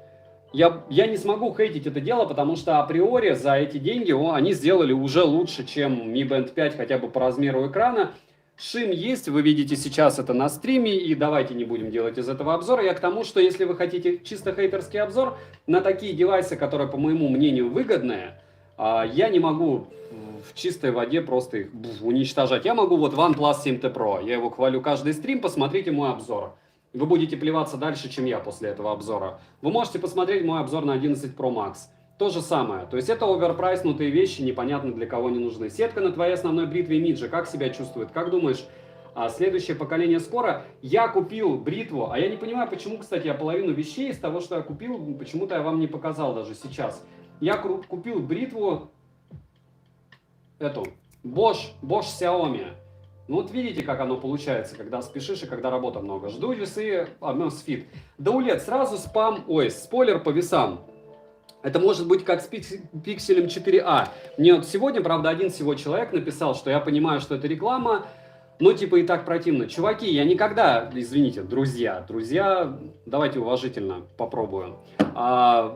Я не смогу хейтить это дело, потому что априори за эти деньги они сделали уже лучше, чем Mi Band 5, хотя бы по размеру экрана. Шим есть, вы видите сейчас это на стриме, и давайте не будем делать из этого обзора. Я к тому, что если вы хотите чисто хейтерский обзор на такие девайсы, которые, по моему мнению, выгодные, я не могу в чистой воде просто их уничтожать. Я могу вот OnePlus 7T Pro, я его хвалю каждый стрим, посмотрите мой обзор. Вы будете плеваться дальше, чем я после этого обзора. Вы можете посмотреть мой обзор на 11 Pro Max. То же самое. То есть это оверпрайснутые вещи, непонятно для кого не нужны. Сетка на твоей основной бритве Midge как себя чувствует? Как думаешь, следующее поколение скоро? Я купил бритву, а я не понимаю, почему, кстати, я половину вещей из того, что я купил, почему-то я вам не показал даже сейчас. Я купил бритву, эту, Bosch Xiaomi. Ну вот видите, как оно получается, когда спешишь и когда работы много. Жду весы Amazfit. Да, Улет, сразу спойлер по весам. Это может быть как с пикселем 4a. Мне вот сегодня, правда, один всего человек написал, что я понимаю, что это реклама, но типа и так противно. Чуваки, я никогда, извините, друзья, давайте уважительно попробую.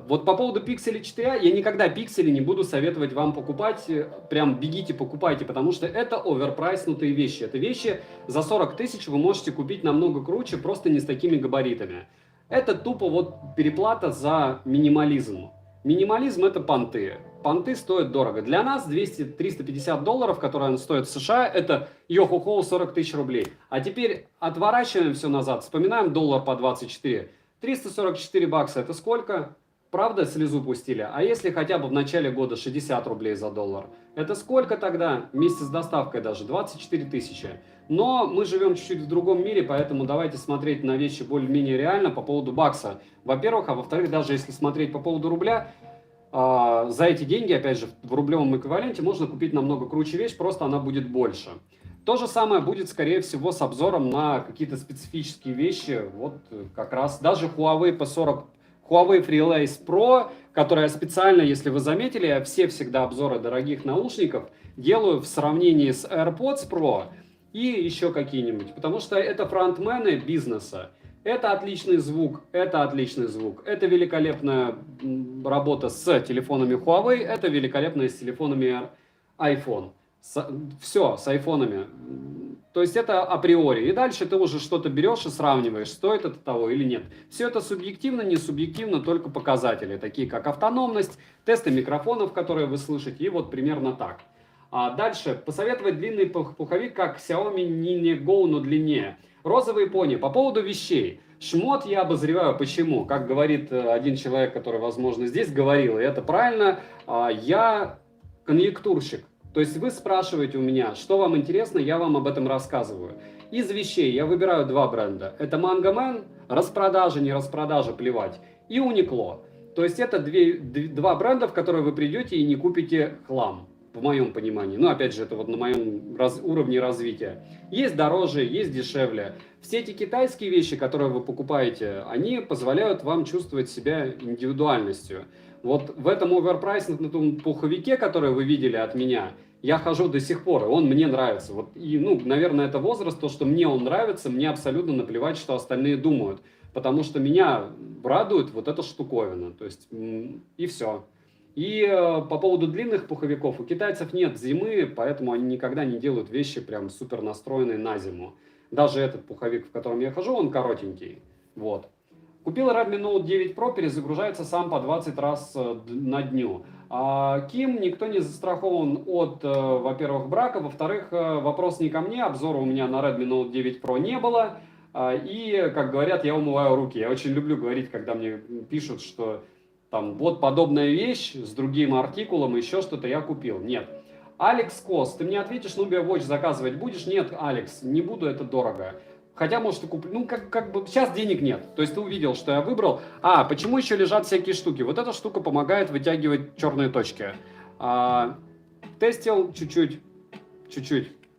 Вот по поводу пикселя 4a, я никогда пиксели не буду советовать вам покупать, прям бегите, покупайте, потому что это оверпрайснутые вещи. Это вещи за 40 тысяч вы можете купить намного круче, просто не с такими габаритами. Это тупо вот переплата за минимализм. Минимализм — это понты. Понты стоят дорого. Для нас 200-350 долларов, которые стоят в США, это йо-хо-хо 40 тысяч рублей. А теперь отворачиваем все назад, вспоминаем доллар по 24. 344 бакса — это сколько? Правда, слезу пустили? А если хотя бы в начале года 60 рублей за доллар? Это сколько тогда? Вместе с доставкой даже 24 тысячи. Но мы живем чуть-чуть в другом мире, поэтому давайте смотреть на вещи более-менее реально по поводу бакса. Во-первых, а во-вторых, даже если смотреть по поводу рубля, за эти деньги, опять же, в рублевом эквиваленте можно купить намного круче вещь, просто она будет больше. То же самое будет, скорее всего, с обзором на какие-то специфические вещи. Вот как раз даже Huawei P40, Huawei FreeLace Pro, которая специально, если вы заметили, я все всегда обзоры дорогих наушников делаю в сравнении с AirPods Pro и еще какие-нибудь, потому что это фронтмены бизнеса. Это отличный звук, это отличный звук, это великолепная работа с телефонами Huawei, это великолепная с телефонами iPhone. Все, с айфонами. То есть это априори. И дальше ты уже что-то берешь и сравниваешь, стоит это того или нет. Все это субъективно, не субъективно, только показатели, такие как автономность, тесты микрофонов, которые вы слышите, и вот примерно так. Дальше, посоветовать длинный пуховик, как Xiaomi Nine Go, но длиннее. Розовые пони. По поводу вещей. Шмот я обозреваю. Почему? Как говорит один человек, который, возможно, здесь говорил, и это правильно, я конъюнктурщик. То есть вы спрашиваете у меня, что вам интересно, я вам об этом рассказываю. Из вещей я выбираю два бренда. Это Mango Man, распродажа, не распродажа, плевать. И Uniqlo. То есть это два бренда, в которые вы придете и не купите хлам. В моем понимании. Ну, опять же, это вот на моем уровне развития. Есть дороже, есть дешевле. Все эти китайские вещи, которые вы покупаете, они позволяют вам чувствовать себя индивидуальностью. Вот в этом оверпрайсном пуховике, который вы видели от меня, я хожу до сих пор, и он мне нравится. Вот, и, наверное, это возраст, то, что мне он нравится, мне абсолютно наплевать, что остальные думают. Потому что меня радует вот эта штуковина. То есть, и все. И по поводу длинных пуховиков, у китайцев нет зимы, поэтому они никогда не делают вещи прям супер настроенные на зиму. Даже этот пуховик, в котором я хожу, он коротенький. Вот. Купил Redmi Note 9 Pro, перезагружается сам по 20 раз на дню. Ким, никто не застрахован от, во-первых, брака, во-вторых, вопрос не ко мне, обзора у меня на Redmi Note 9 Pro не было. И, как говорят, я умываю руки. Я очень люблю говорить, когда мне пишут, что там вот подобная вещь с другим артикулом, еще что-то я купил. Нет. Алекс Кос, ты мне ответишь, Nubia Watch заказывать будешь? Нет, Алекс, не буду, это дорого. Хотя, может, и куплю. Как бы сейчас денег нет. То есть ты увидел, что я выбрал. Почему еще лежат всякие штуки? Вот эта штука помогает вытягивать черные точки. Тестил чуть-чуть.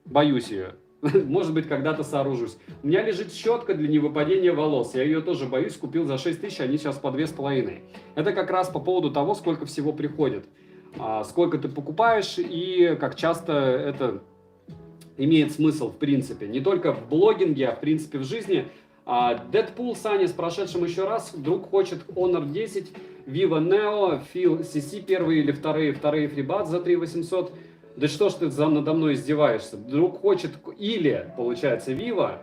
Боюсь ее. Может быть, когда-то сооружусь. У меня лежит щетка для невыпадения волос. Я ее тоже боюсь, купил за 6 тысяч, они сейчас по 2,5. Это как раз по поводу того, сколько всего приходит. Сколько ты покупаешь и как часто это имеет смысл в принципе. Не только в блогинге, а в принципе в жизни. Deadpool Саня с прошедшим еще раз. Вдруг хочет Honor 10, Vivo Neo, Phil CC первые или вторые FreeBuds за 3800. Да что ж ты надо мной издеваешься? Друг хочет, или, получается, Vivo,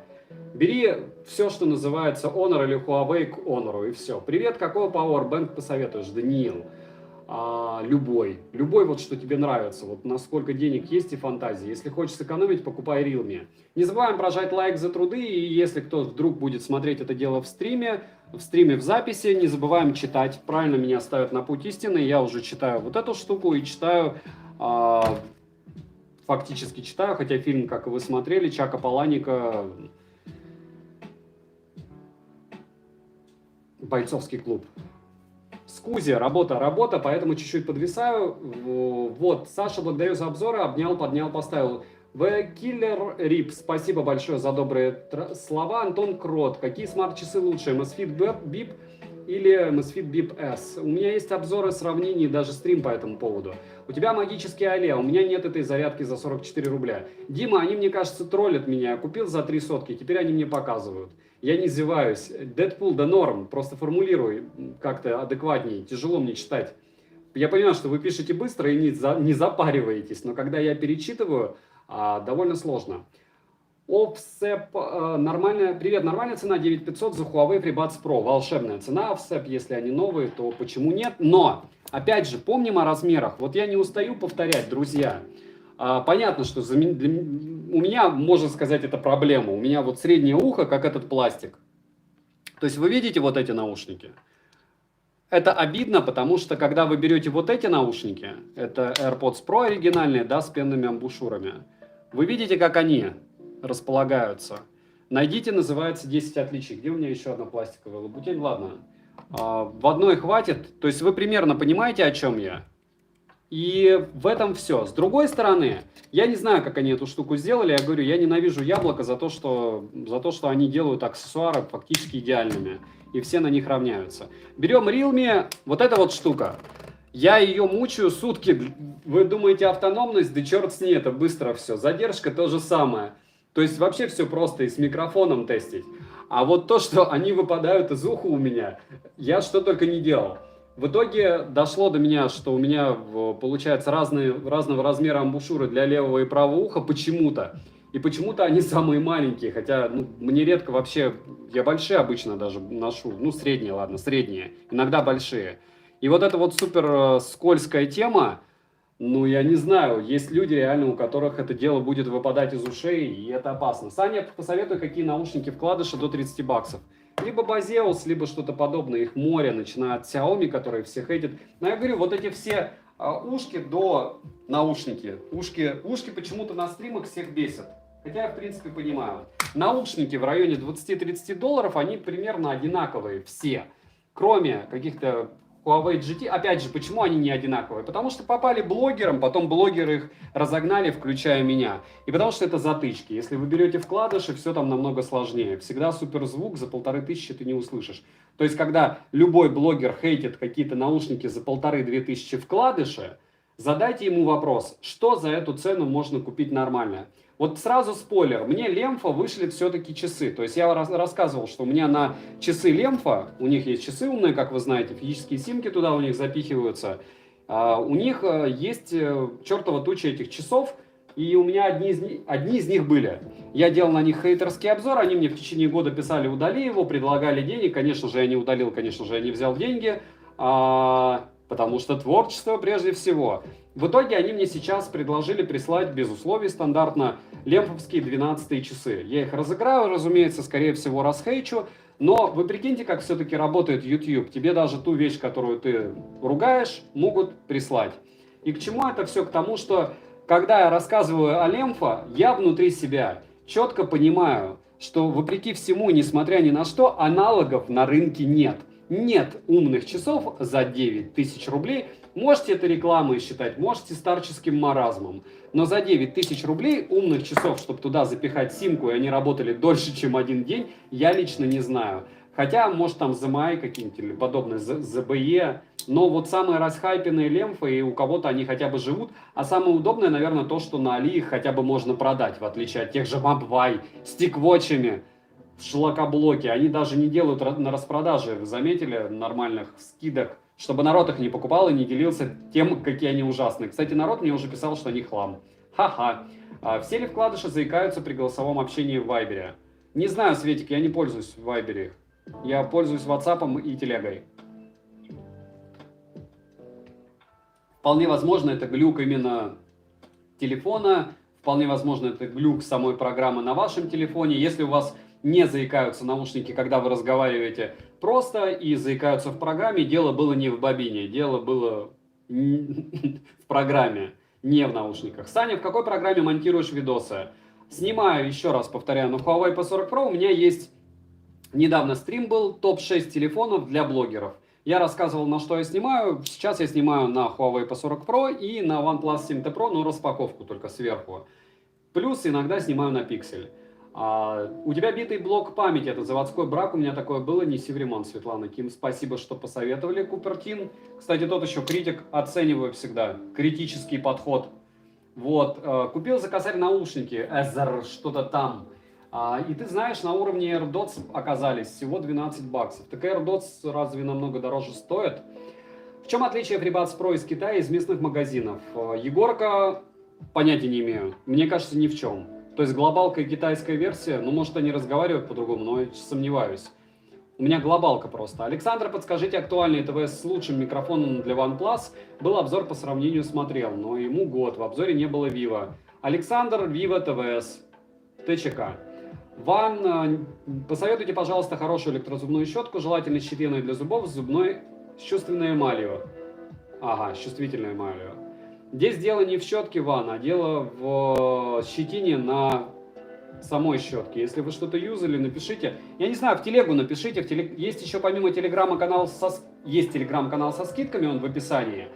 бери все, что называется Honor или Huawei к Honor, и все. Привет, какой Powerbank посоветуешь, Даниил? Любой вот, что тебе нравится, вот насколько денег есть и фантазии. Если хочешь сэкономить, покупай Realme. Не забываем прожать лайк за труды, и если кто вдруг будет смотреть это дело в стриме в записи, не забываем читать. Правильно меня ставят на путь истины, я уже читаю вот эту штуку и читаю, фактически читаю, хотя фильм, как и вы смотрели, Чака Паланика «Бойцовский клуб». Скузи, работа, поэтому чуть-чуть подвисаю. Вот, Саша, благодарю за обзоры, обнял, поднял, поставил. The Killer Rip, спасибо большое за добрые слова. Антон Крот, какие смарт-часы лучше, Amazfit Bip или Amazfit Bip S? У меня есть обзоры, сравнений, даже стрим по этому поводу. У тебя магический Оле, у меня нет этой зарядки за 44 рубля. Дима, они, мне кажется, троллят меня. Я купил за 3 сотки, теперь они мне показывают. Я не зеваюсь. Дэдпул, да норм. Просто формулируй как-то адекватнее. Тяжело мне читать. Я понимаю, что вы пишете быстро и не запариваетесь, но когда я перечитываю, довольно сложно. Offsep, нормальная, привет, нормальная цена 9500 за Huawei FreeBuds Pro. Волшебная цена Offsep, если они новые, то почему нет? Но, опять же, помним о размерах. Вот я не устаю повторять, друзья. Понятно, что у меня, можно сказать, это проблема. У меня вот среднее ухо, как этот пластик. То есть вы видите вот эти наушники? Это обидно, потому что когда вы берете вот эти наушники, это AirPods Pro оригинальные, да, с пенными амбушюрами, вы видите, как они располагаются. Найдите, называется 10 отличий. Где у меня еще одна пластиковая лабутень? Ладно. В одной хватит. То есть вы примерно понимаете, о чем я. И в этом все. С другой стороны, я не знаю, как они эту штуку сделали. Я говорю, я ненавижу яблоко за то, что они делают аксессуары фактически идеальными. И все на них равняются. Берем Realme, вот эта вот штука. Я ее мучаю сутки. Вы думаете, автономность? Да черт с ней, это быстро все. Задержка то же самое. То есть вообще все просто и с микрофоном тестить. А вот то, что они выпадают из уха у меня, я что только не делал. В итоге дошло до меня, что у меня получается разного размера амбушюры для левого и правого уха почему-то. И почему-то они самые маленькие, хотя мне редко вообще, я большие обычно даже ношу, средние, ладно, средние, иногда большие. И вот эта вот супер скользкая тема, я не знаю, есть люди реально, у которых это дело будет выпадать из ушей, и это опасно. Саня, посоветуй, какие наушники вкладыши до 30 баксов. Либо Базеус, либо что-то подобное, их море, начиная от Xiaomi, которые все хейтят. Но я говорю, вот эти все ушки до наушники. Ушки почему-то на стримах всех бесят. Хотя я в принципе понимаю. Наушники в районе 20-30 долларов, они примерно одинаковые все. Кроме каких-то Huawei GT. Опять же, почему они не одинаковые? Потому что попали блогерам, потом блогеры их разогнали, включая меня. И потому что это затычки. Если вы берете вкладыши, все там намного сложнее. Всегда суперзвук за 1500 ты не услышишь. То есть, когда любой блогер хейтит какие-то наушники за 1500-2000 вкладыши, задайте ему вопрос, что за эту цену можно купить нормально. Вот сразу спойлер, мне Лемфа вышлет все-таки часы. То есть я рассказывал, что у меня на часы Лемфа, у них есть часы умные, как вы знаете, физические симки туда у них запихиваются. У них есть чертова туча этих часов, и у меня одни из них были. Я делал на них хейтерский обзор, они мне в течение года писали, удали его, предлагали денег. Конечно же, я не удалил, конечно же, я не взял деньги, потому что творчество прежде всего. В итоге они мне сейчас предложили прислать без условий стандартно лемфовские 12 часы. Я их разыграю, разумеется, скорее всего расхейчу, но вы прикиньте, как все-таки работает YouTube. Тебе даже ту вещь, которую ты ругаешь, могут прислать. И к чему это все? К тому, что когда я рассказываю о лемфа, я внутри себя четко понимаю, что вопреки всему, несмотря ни на что, аналогов на рынке нет. Нет умных часов за 9000 рублей. Можете это рекламой считать, можете старческим маразмом. Но за 9000 рублей умных часов, чтобы туда запихать симку, и они работали дольше, чем один день, я лично не знаю. Хотя, может, там ZMI какие-нибудь или подобные, ZBE. Но вот самые расхайпенные лемфы, и у кого-то они хотя бы живут. А самое удобное, наверное, то, что на Али их хотя бы можно продать, в отличие от тех же Mobvai, стиквотчами. Шлакоблоки, они даже не делают на распродаже, вы заметили, нормальных скидок, чтобы народ их не покупал и не делился тем, какие они ужасные. Кстати, народ мне уже писал, что они хлам. Ха-ха. Все ли вкладыши заикаются при голосовом общении в Вайбере? Не знаю, Светик, я не пользуюсь в Вайбере. Я пользуюсь WhatsApp и телегой. Вполне возможно, это глюк именно телефона. Вполне возможно, это глюк самой программы на вашем телефоне. Если у вас не заикаются наушники, когда вы разговариваете просто и заикаются в программе, дело было не в бобине, дело было в программе, не в наушниках. Саня, в какой программе монтируешь видосы? Снимаю, еще раз повторяю, на Huawei P40 Pro у меня есть, недавно стрим был, топ-6 телефонов для блогеров. Я рассказывал, на что я снимаю. Сейчас я снимаю на Huawei P40 Pro и на OnePlus 7T Pro, но распаковку только сверху. Плюс иногда снимаю на Pixel. У тебя битый блок памяти, это заводской брак, у меня такое было, неси в ремонт, Светлана Ким. Спасибо, что посоветовали, Купертин. Кстати, тот еще критик, оцениваю всегда, критический подход. Вот, купил за косарь наушники, Эзер, что-то там. И ты знаешь, на уровне AirDots оказались всего 12 баксов. Так AirDots разве намного дороже стоит? В чем отличие FreeBuds Pro из Китая из местных магазинов? Егорка, понятия не имею. Мне кажется, ни в чем. То есть глобалка и китайская версия, ну, может, они разговаривают по-другому, но я сомневаюсь. У меня глобалка просто. Александр, подскажите, актуальный ТВС с лучшим микрофоном для OnePlus. Был обзор по сравнению, смотрел, но ему год. В обзоре не было Vivo. Александр, Vivo ТВС. ТЧК. Ван, посоветуйте, пожалуйста, хорошую электрозубную щетку, желательно щетиной для зубов, с зубной с чувственной эмалью. Ага, с чувствительной эмалью. Здесь дело не в щетке, Ван, а дело в щетине на самой щетке. Если вы что-то юзали, напишите. Я не знаю, в телегу напишите. Есть еще помимо телеграма канал есть телеграм-канал со скидками, он в описании.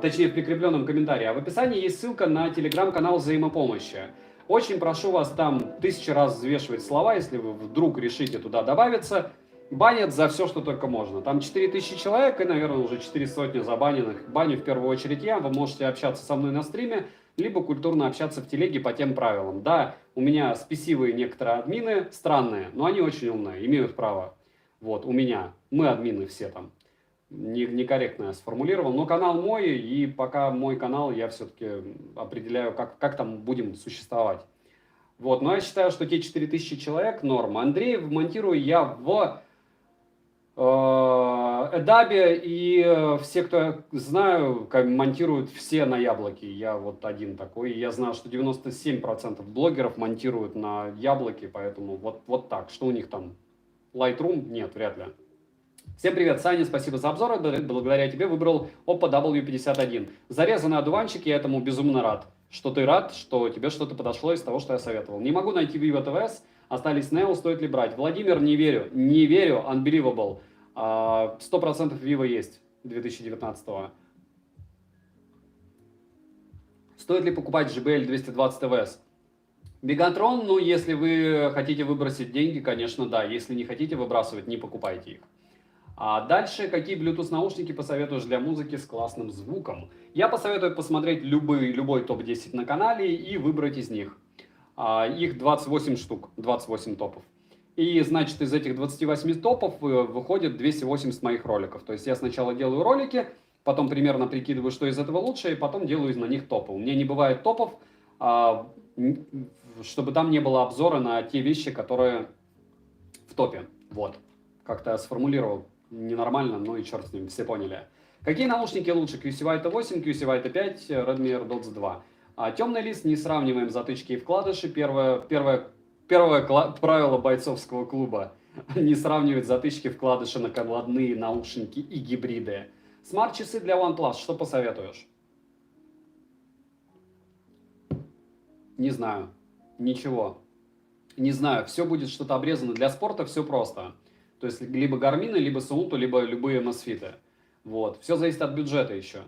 Точнее, в прикрепленном комментарии. А в описании есть ссылка на телеграм-канал взаимопомощи. Очень прошу вас там 1000 раз взвешивать слова, если вы вдруг решите туда добавиться. Банят за все, что только можно. Там 4000 человек и, наверное, уже 400 забаненных. Баню в первую очередь я. Вы можете общаться со мной на стриме, либо культурно общаться в телеге по тем правилам. Да, у меня спесивые некоторые админы, странные, но они очень умные, имеют право. Вот, у меня. Мы админы все там. Некорректно я сформулировал, но канал мой, и пока мой канал, я все-таки определяю, как там будем существовать. Вот, но я считаю, что те 4000 человек норм. Андрей монтирую я в Adobe, и все, кто я знаю, монтируют все на яблоке. Я вот один такой. Я знаю, что 97% блогеров монтируют на яблоке, поэтому вот так. Что у них там? Lightroom? Нет, вряд ли. Всем привет, Саня, спасибо за обзор. Благодаря тебе выбрал Oppo W51. Зарезанный одуванчик, я этому безумно рад. Что ты рад, что тебе что-то подошло из того, что я советовал. Не могу найти Vivo TVS, остались Neo, стоит ли брать? Владимир, не верю, unbelievable. 100% Vivo есть 2019-го. Стоит ли покупать JBL 220 TVS? Мегатрон, ну, если вы хотите выбросить деньги, конечно, да. Если не хотите выбрасывать, не покупайте их. А дальше, какие Bluetooth наушники посоветуешь для музыки с классным звуком? Я посоветую посмотреть любой топ-10 на канале и выбрать из них. Их 28 штук, 28 топов. И, значит, из этих 28 топов выходит 280 моих роликов. То есть я сначала делаю ролики, потом примерно прикидываю, что из этого лучше, и потом делаю на них топы. У меня не бывает топов, чтобы там не было обзора на те вещи, которые в топе. Вот. Как-то я сформулировал ненормально, но и черт с ним, все поняли. Какие наушники лучше? QC T8, QC T5, Redmi AirDots 2. Темный лист, не сравниваем затычки и вкладыши. Первое правило бойцовского клуба. Не сравнивать затычки, вкладыши, накладные наушники и гибриды. Смарт-часы для OnePlus, что посоветуешь? Не знаю. Ничего. Не знаю. Все будет что-то обрезано. Для спорта все просто. То есть либо Гармины, либо Саунту, либо любые Мосфиты. Вот. Все зависит от бюджета еще.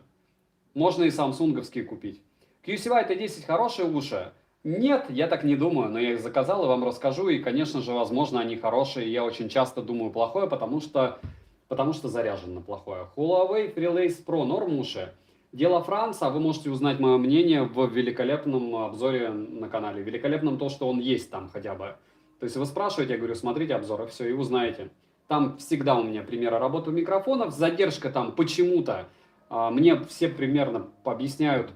Можно и самсунговские купить. QCY T10 хорошие уши? Нет, я так не думаю, но я их заказал и вам расскажу. И, конечно же, возможно, они хорошие. Я очень часто думаю плохое, потому что заряжен на плохое. Huawei Freelace Pro норм уши? Дело Франца, вы можете узнать мое мнение в великолепном обзоре на канале. Великолепном то, что он есть там хотя бы. То есть вы спрашиваете, я говорю, смотрите обзор, и все, и узнаете. Там всегда у меня примеры работы микрофонов. Задержка там почему-то. Мне все примерно объясняют,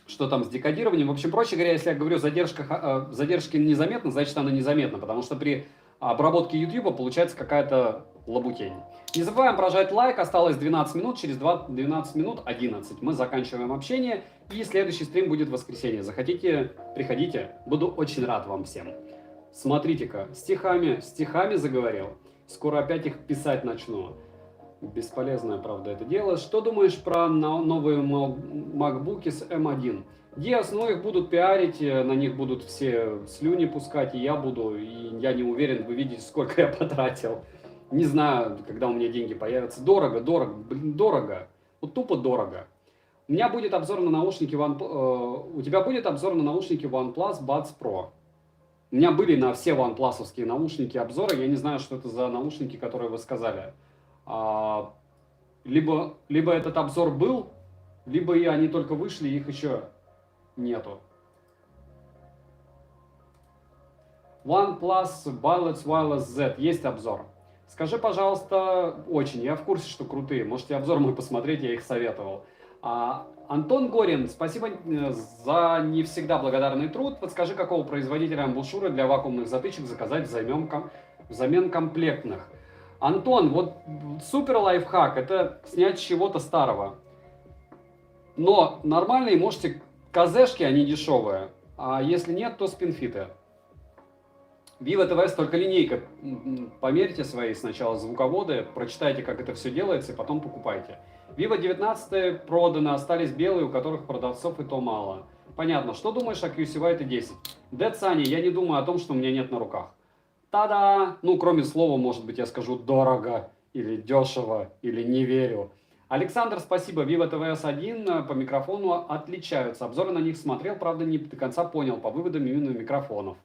что там с декодированием. В общем, проще говоря, если я говорю, задержки незаметно, значит она незаметна, потому что при обработке YouTube получается какая-то лабутень. Не забываем прожать лайк, осталось 12 минут, через 12 минут 11 мы заканчиваем общение, и следующий стрим будет в воскресенье. Захотите, приходите, буду очень рад вам всем. Смотрите-ка, стихами заговорил, скоро опять их писать начну. Бесполезное, правда, это дело. Что думаешь про новые MacBook с M1? Диас, ну их будут пиарить, на них будут все слюни пускать, и я буду, и я не уверен, вы видите, сколько я потратил. Не знаю, когда у меня деньги появятся. Дорого, блин, дорого. Вот тупо дорого. У меня будет обзор на наушники у тебя будет обзор на наушники OnePlus Buds Pro. У меня были на все OnePlus-овские наушники обзоры, я не знаю, что это за наушники, которые вы сказали. Либо этот обзор был, либо и они только вышли, их еще нету. OnePlus Buds Wireless Z, есть обзор. Скажи, пожалуйста, очень, я в курсе, что крутые, можете обзор мой посмотреть, я их советовал. Антон Горин, спасибо за не всегда благодарный труд. Подскажи, какого производителя амбушюры для вакуумных затычек заказать взамен комплектных. Антон, вот супер лайфхак, это снять с чего-то старого. Но нормальные можете КЗшки, они дешевые. А если нет, то спинфиты. Vivo TVS только линейка. Померьте свои сначала звуководы, прочитайте, как это все делается, и потом покупайте. Vivo 19 проданы, остались белые, у которых продавцов и то мало. Понятно. Что думаешь о QC T10? Dead Sunny, я не думаю о том, что у меня нет на руках. Та-да! Ну, кроме слова, может быть, я скажу дорого, или дешево, или не верю. Александр, спасибо. Vivo TVS 1 по микрофону отличаются. Обзоры на них смотрел, правда, не до конца понял по выводам именно микрофонов.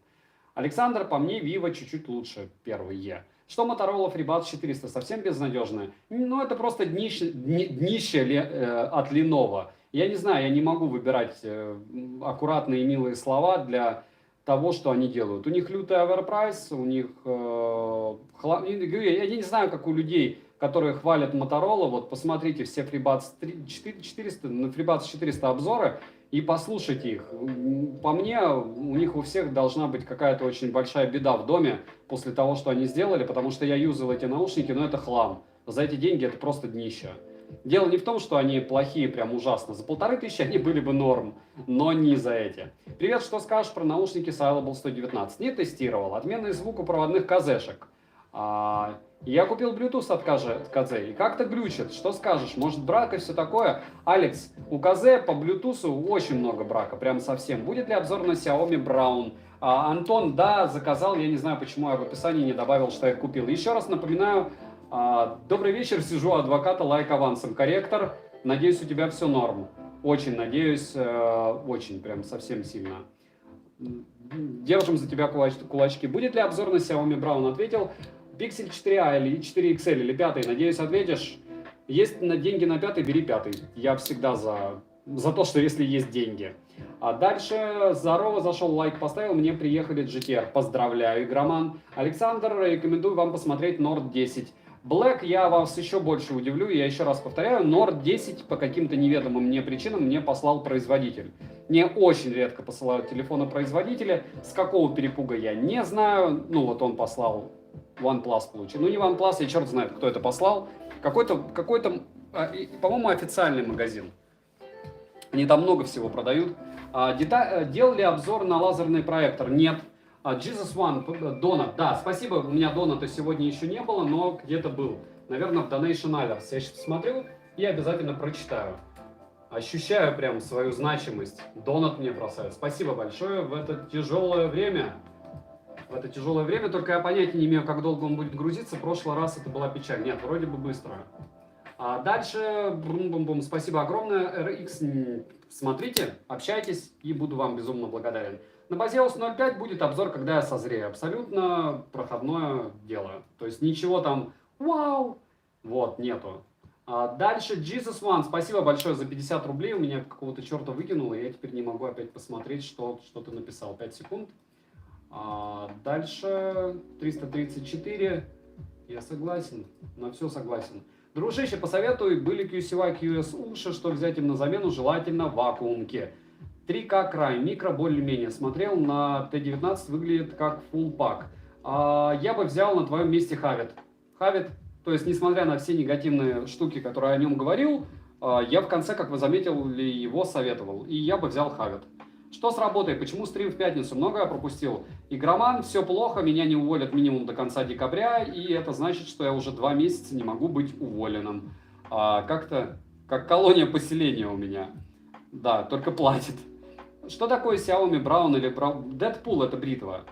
Александр, по мне, Vivo чуть-чуть лучше, первые. Что Motorola FreeBuds 400? Совсем безнадежные? Ну, это просто днище от Lenovo. Я не знаю, я не могу выбирать аккуратные и милые слова для того, что они делают. У них лютый оверпрайс, у них... Я не знаю, как у людей, которые хвалят Motorola, вот посмотрите все FreeBuds 400, на FreeBuds 400 обзоры, и послушайте их. По мне, у них у всех должна быть какая-то очень большая беда в доме после того, что они сделали, потому что я юзал эти наушники, но это хлам. За эти деньги это просто днище. Дело не в том, что они плохие, прям ужасно. За 1500 они были бы норм, но не за эти. Привет, что скажешь про наушники Syllable 119? Не тестировал. Отменный звук у проводных КЗшек. Я купил Bluetooth от КЗ и как-то глючит. Что скажешь? Может, брак и все такое? Алекс, у КЗ по Bluetooth очень много брака, прям совсем. Будет ли обзор на Xiaomi Brown? Антон, да, заказал. Я не знаю, почему я в описании не добавил, что я купил. Еще раз напоминаю, добрый вечер, сижу адвоката, лайк авансом. Корректор, надеюсь, у тебя все норм. Очень надеюсь, очень, прям совсем сильно. Держим за тебя кулачки. Будет ли обзор на Xiaomi Brown? Ответил. Pixel 4a или 4 XL или 5, надеюсь, ответишь. Есть деньги на 5, бери 5. Я всегда за то, что если есть деньги. А дальше, здорово, зашел, лайк поставил, мне приехали GTR. Поздравляю, игроман. Александр, рекомендую вам посмотреть Nord 10. Black, я вас еще больше удивлю, я еще раз повторяю, Nord 10 по каким-то неведомым мне причинам мне послал производитель. Мне очень редко посылают телефоны производителя, с какого перепуга я не знаю, ну вот он послал, OnePlus получил, ну не OnePlus, я черт знает, кто это послал, какой-то, по-моему, официальный магазин, они там много всего продают. Делали обзор на лазерный проектор? Нет. Jesus One, донат, да, спасибо, у меня доната сегодня еще не было, но где-то был. Наверное, в Donation Alerts. Я сейчас посмотрю и обязательно прочитаю. Ощущаю прям свою значимость. Донат мне бросают. Спасибо большое в это тяжелое время. В это тяжелое время, только я понятия не имею, как долго он будет грузиться. В прошлый раз это была печаль. Нет, вроде бы быстро. А дальше, бум-бум-бум, спасибо огромное. RX, смотрите, общайтесь и буду вам безумно благодарен. На Базеус 0.5 будет обзор, когда я созрею. Абсолютно проходное дело. То есть ничего там вау, вот, нету. Дальше Jesus One, спасибо большое за 50 рублей. У меня какого-то черта выкинуло, и я теперь не могу опять посмотреть, что ты написал. 5 секунд. Дальше 334. Я согласен, на все согласен. Дружище, посоветуй, были QCY QS уши, что взять им на замену, желательно вакуумки. 3К край, микро более-менее. Смотрел на Т-19, выглядит как full пак. Я бы взял на твоем месте Хавит. Хавит, то есть, несмотря на все негативные штуки, которые я о нем говорил, я в конце, как вы заметили, его советовал. И я бы взял Хавит. Что с работой? Почему стрим в пятницу? Много я пропустил. Игроман, все плохо, меня не уволят минимум до конца декабря, и это значит, что я уже 2 месяца не могу быть уволенным. Как-то, как колония поселения у меня. Да, только платит. Что такое Xiaomi Brown или Brown? Deadpool это бритва.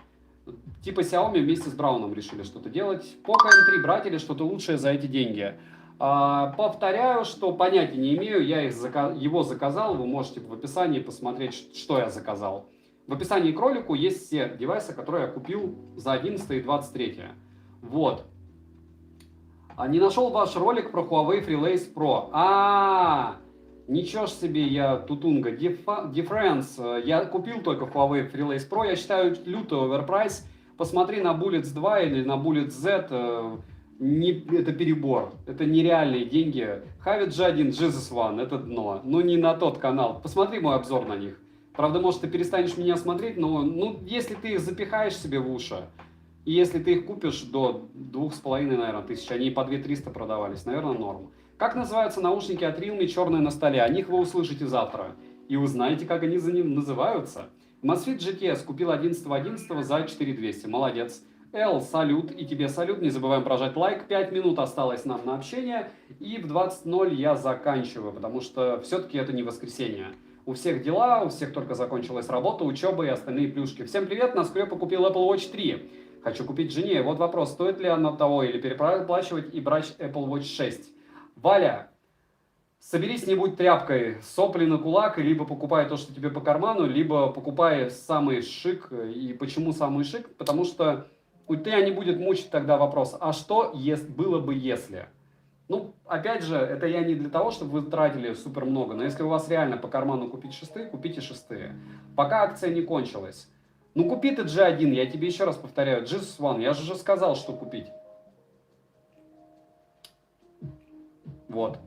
Типа Xiaomi вместе с Брауном решили что-то делать. Poco M3 брать или что-то лучшее за эти деньги? Повторяю, что понятия не имею, я его заказал, вы можете в описании посмотреть, что я заказал. В описании к ролику есть все девайсы, которые я купил за 11 и 23. Вот. Не нашел ваш ролик про Huawei FreeLace Pro. Ничего ж себе, я тутунга. Difference. Я купил только Huawei FreeLace Pro, я считаю лютый оверпрайс. Посмотри на Bullets 2 или на Bullets Z. Это перебор, это нереальные деньги. Havit G1, Jesus One, это дно. Ну не на тот канал. Посмотри мой обзор на них. Правда, может, ты перестанешь меня смотреть, но если ты их запихаешь себе в уши, и если ты их купишь до 2,5, наверное, тысяч, они и по 2300 продавались, наверное, норм. Как называются наушники от Realme черные на столе? О них вы услышите завтра. И узнаете, как они за ним называются. Mosfet GTS купил 11.11 за 4200. Молодец. Эл, салют, и тебе салют, не забываем прожать лайк, 5 минут осталось нам на общение, и в 20:00 я заканчиваю, потому что все-таки это не воскресенье. У всех дела, у всех только закончилась работа, учеба и остальные плюшки. Всем привет, на скрепу купил Apple Watch 3. Хочу купить жене, вот вопрос, стоит ли оно того, или переплачивать и брать Apple Watch 6. Валя, соберись, не будь тряпкой, сопли на кулак, и либо покупай то, что тебе по карману, либо покупай самый шик. И почему самый шик? Потому что у тебя не будет мучить тогда вопрос, а что было бы если? Ну, опять же, это я не для того, чтобы вы тратили супер много, но если у вас реально по карману купить шестые, купите шестые. Пока акция не кончилась. Ну, купи ты G1, я тебе еще раз повторяю, Jesus One, я же уже сказал, что купить. Вот.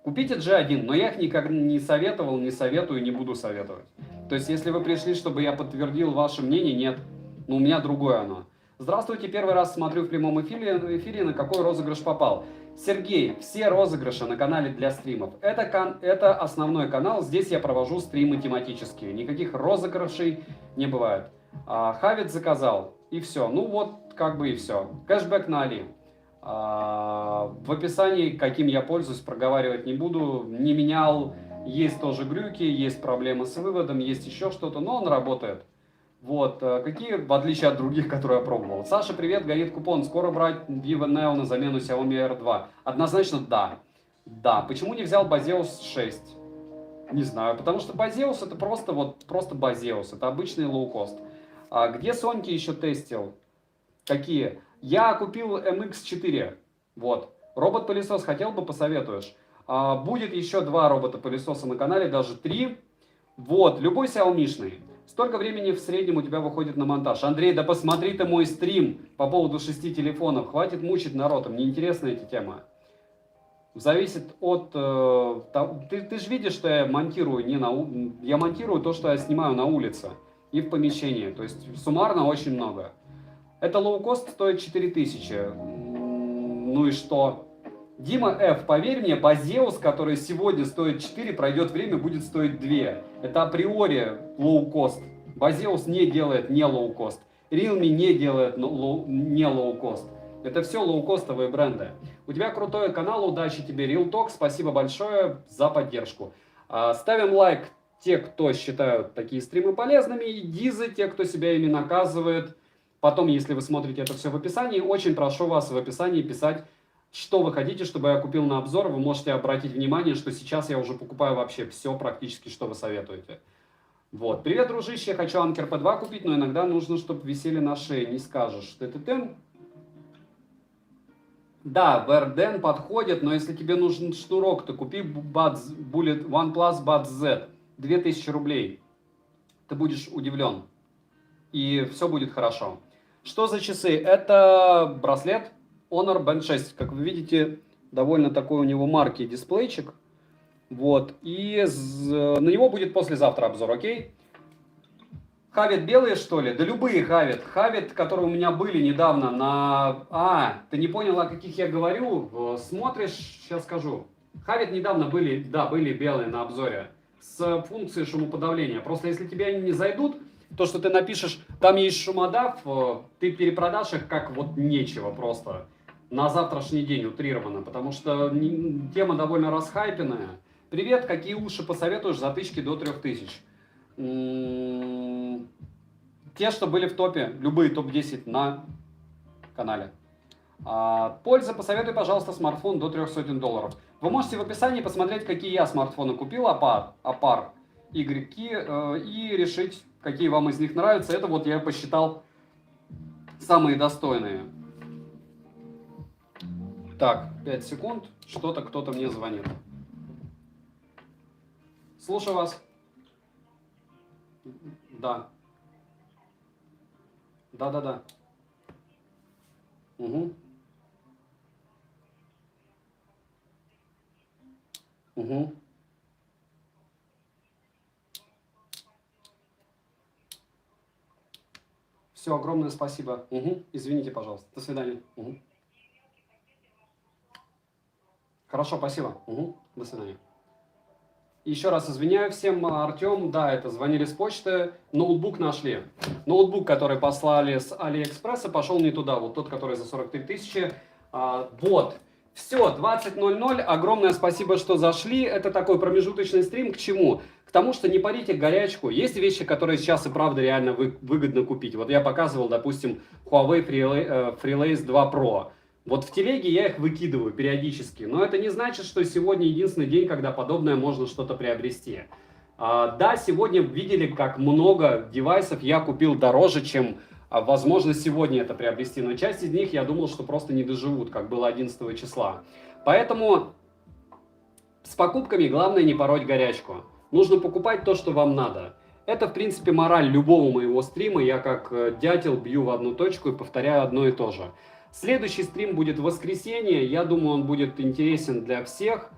Купите G1, но я их никогда не советовал, не советую, не буду советовать. То есть, если вы пришли, чтобы я подтвердил ваше мнение, нет. Но у меня другое оно. Здравствуйте, первый раз смотрю в прямом эфире, на какой розыгрыш попал. Сергей, все розыгрыши на канале для стримов. Это основной канал, здесь я провожу стримы тематические. Никаких розыгрышей не бывает. Хавит заказал, и все. Ну вот, как бы и все. Кэшбэк на Али. В описании, каким я пользуюсь, проговаривать не буду. Не менял. Есть тоже глюки, есть проблемы с выводом, есть еще что-то, но он работает. Вот, какие, в отличие от других, которые я пробовал. Саша, привет, горит купон. Скоро брать Vivo Neo на замену Xiaomi R2? Однозначно да. Да, почему не взял Baseus 6? Не знаю, потому что Baseus это просто Baseus, это обычный лоукост. Где Соньки еще тестил? Какие? Я купил MX4, вот. Робот-пылесос хотел бы, посоветуешь? Будет еще 2 робота-пылесоса на канале, даже 3. Вот, любой Xiaomi-шный. Столько времени в среднем у тебя выходит на монтаж. Андрей, да посмотри ты мой стрим по поводу 6 телефонов. Хватит мучить народ, мне интересны эти темы. Зависит от... Ты же видишь, что я монтирую я монтирую то, что я снимаю на улице и в помещении. То есть суммарно очень много. Это лоукост стоит 4000. Ну и что? Дима Ф, поверь мне, Baseus, который сегодня стоит 4, пройдет время, будет стоить 2. Это априори лоукост. Baseus не делает не лоукост. Realme не делает не лоукост. Это все лоукостовые бренды. У тебя крутой канал, удачи тебе, Real Talk. Спасибо большое за поддержку. Ставим лайк те, кто считают такие стримы полезными, и дизы, те, кто себя ими наказывает. Потом, если вы смотрите это все в описании, очень прошу вас в описании писать, что вы хотите, чтобы я купил на обзор. Вы можете обратить внимание, что сейчас я уже покупаю вообще все практически, что вы советуете. Вот. Привет, дружище, я хочу Anker P2 купить, но иногда нужно, чтобы висели на шее, не скажешь. ТТТ. Да, Verden подходит, но если тебе нужен шнурок, то купи Bullet OnePlus Buds Z. 2000 рублей. Ты будешь удивлен. И все будет хорошо. Что за часы? Это браслет Honor Band 6. Как вы видите, довольно такой у него марки дисплейчик. Вот. И на него будет послезавтра обзор, окей? Хавит белые, что ли? Да любые Хавит. Хавит, которые у меня были недавно на... ты не понял, о каких я говорю? Смотришь, сейчас скажу. Хавит недавно были, да, были белые на обзоре. С функцией шумоподавления. Просто если тебе они не зайдут, то, что ты напишешь, там есть шумодав, ты перепродашь их как вот нечего просто. На завтрашний день утрированно. Потому что тема довольно расхайпенная. Привет, какие уши посоветуешь? Затычки до 3000. Те, что были в топе, любые топ-10 на канале. Польза, посоветуй, пожалуйста, смартфон до $300. Вы можете в описании посмотреть, какие я смартфоны купил, Апар, игреки, и решить, какие вам из них нравятся. Это вот я посчитал самые достойные. Так, 5 секунд, что-то кто-то мне звонит. Слушаю вас. Да. Да. Угу. Угу. Все, огромное спасибо. Угу. Извините, пожалуйста. До свидания. Угу. Хорошо, спасибо. Угу. До свидания. Еще раз извиняю всем, Артем, да, это звонили с почты, ноутбук нашли. Ноутбук, который послали с Алиэкспресса, пошел не туда, вот тот, который за 43 тысячи. Вот, все, 20:00, огромное спасибо, что зашли. Это такой промежуточный стрим, к чему? К тому, что не парите горячку. Есть вещи, которые сейчас и правда реально выгодно купить. Вот я показывал, допустим, Huawei Freelace 2 Pro. Вот в телеге я их выкидываю периодически, но это не значит, что сегодня единственный день, когда подобное можно что-то приобрести. Да, сегодня видели, как много девайсов я купил дороже, чем возможно сегодня это приобрести, но часть из них я думал, что просто не доживут, как было 11 числа. Поэтому с покупками главное не пороть горячку. Нужно покупать то, что вам надо. Это, в принципе, мораль любого моего стрима. Я как дятел бью в одну точку и повторяю одно и то же. Следующий стрим будет в воскресенье, я думаю, он будет интересен для всех.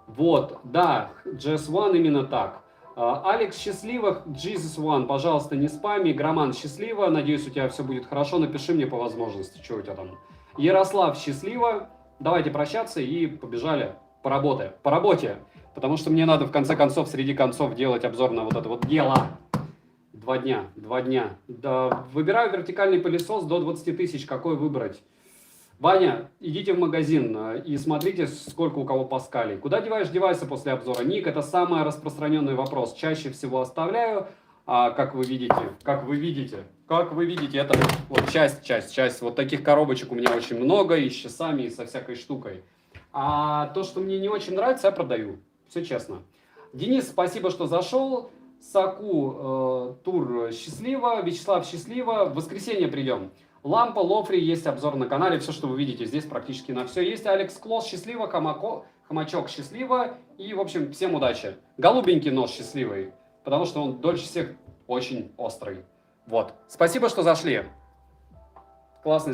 Вот, да, GS1 именно так. Алекс, счастливых, Jesus One, пожалуйста, не спами. Громан, счастливо, надеюсь, у тебя все будет хорошо, напиши мне по возможности, что у тебя там. Ярослав, счастливо, давайте прощаться и побежали по работе, потому что мне надо в конце концов, среди концов, делать обзор на вот это вот дело. 2 дня. Да, выбираю вертикальный пылесос до 20 тысяч, какой выбрать? Ваня, идите в магазин и смотрите, сколько у кого паскалей. Куда деваешь девайсы после обзора? Ник, это самый распространенный вопрос. Чаще всего оставляю, как вы видите, это вот часть. Вот таких коробочек у меня очень много, и с часами, и со всякой штукой. А то, что мне не очень нравится, я продаю. Все честно. Денис, спасибо, что зашел. Саку, Тур, счастливо. Вячеслав, счастливо. В воскресенье придем. Лампа, Лофри, есть обзор на канале, все, что вы видите здесь, практически на все есть. Алекс Клосс, счастливо, Хомачок, счастливо, и, в общем, всем удачи. Голубенький нос счастливый, потому что он дольше всех очень острый. Вот, спасибо, что зашли. Классный.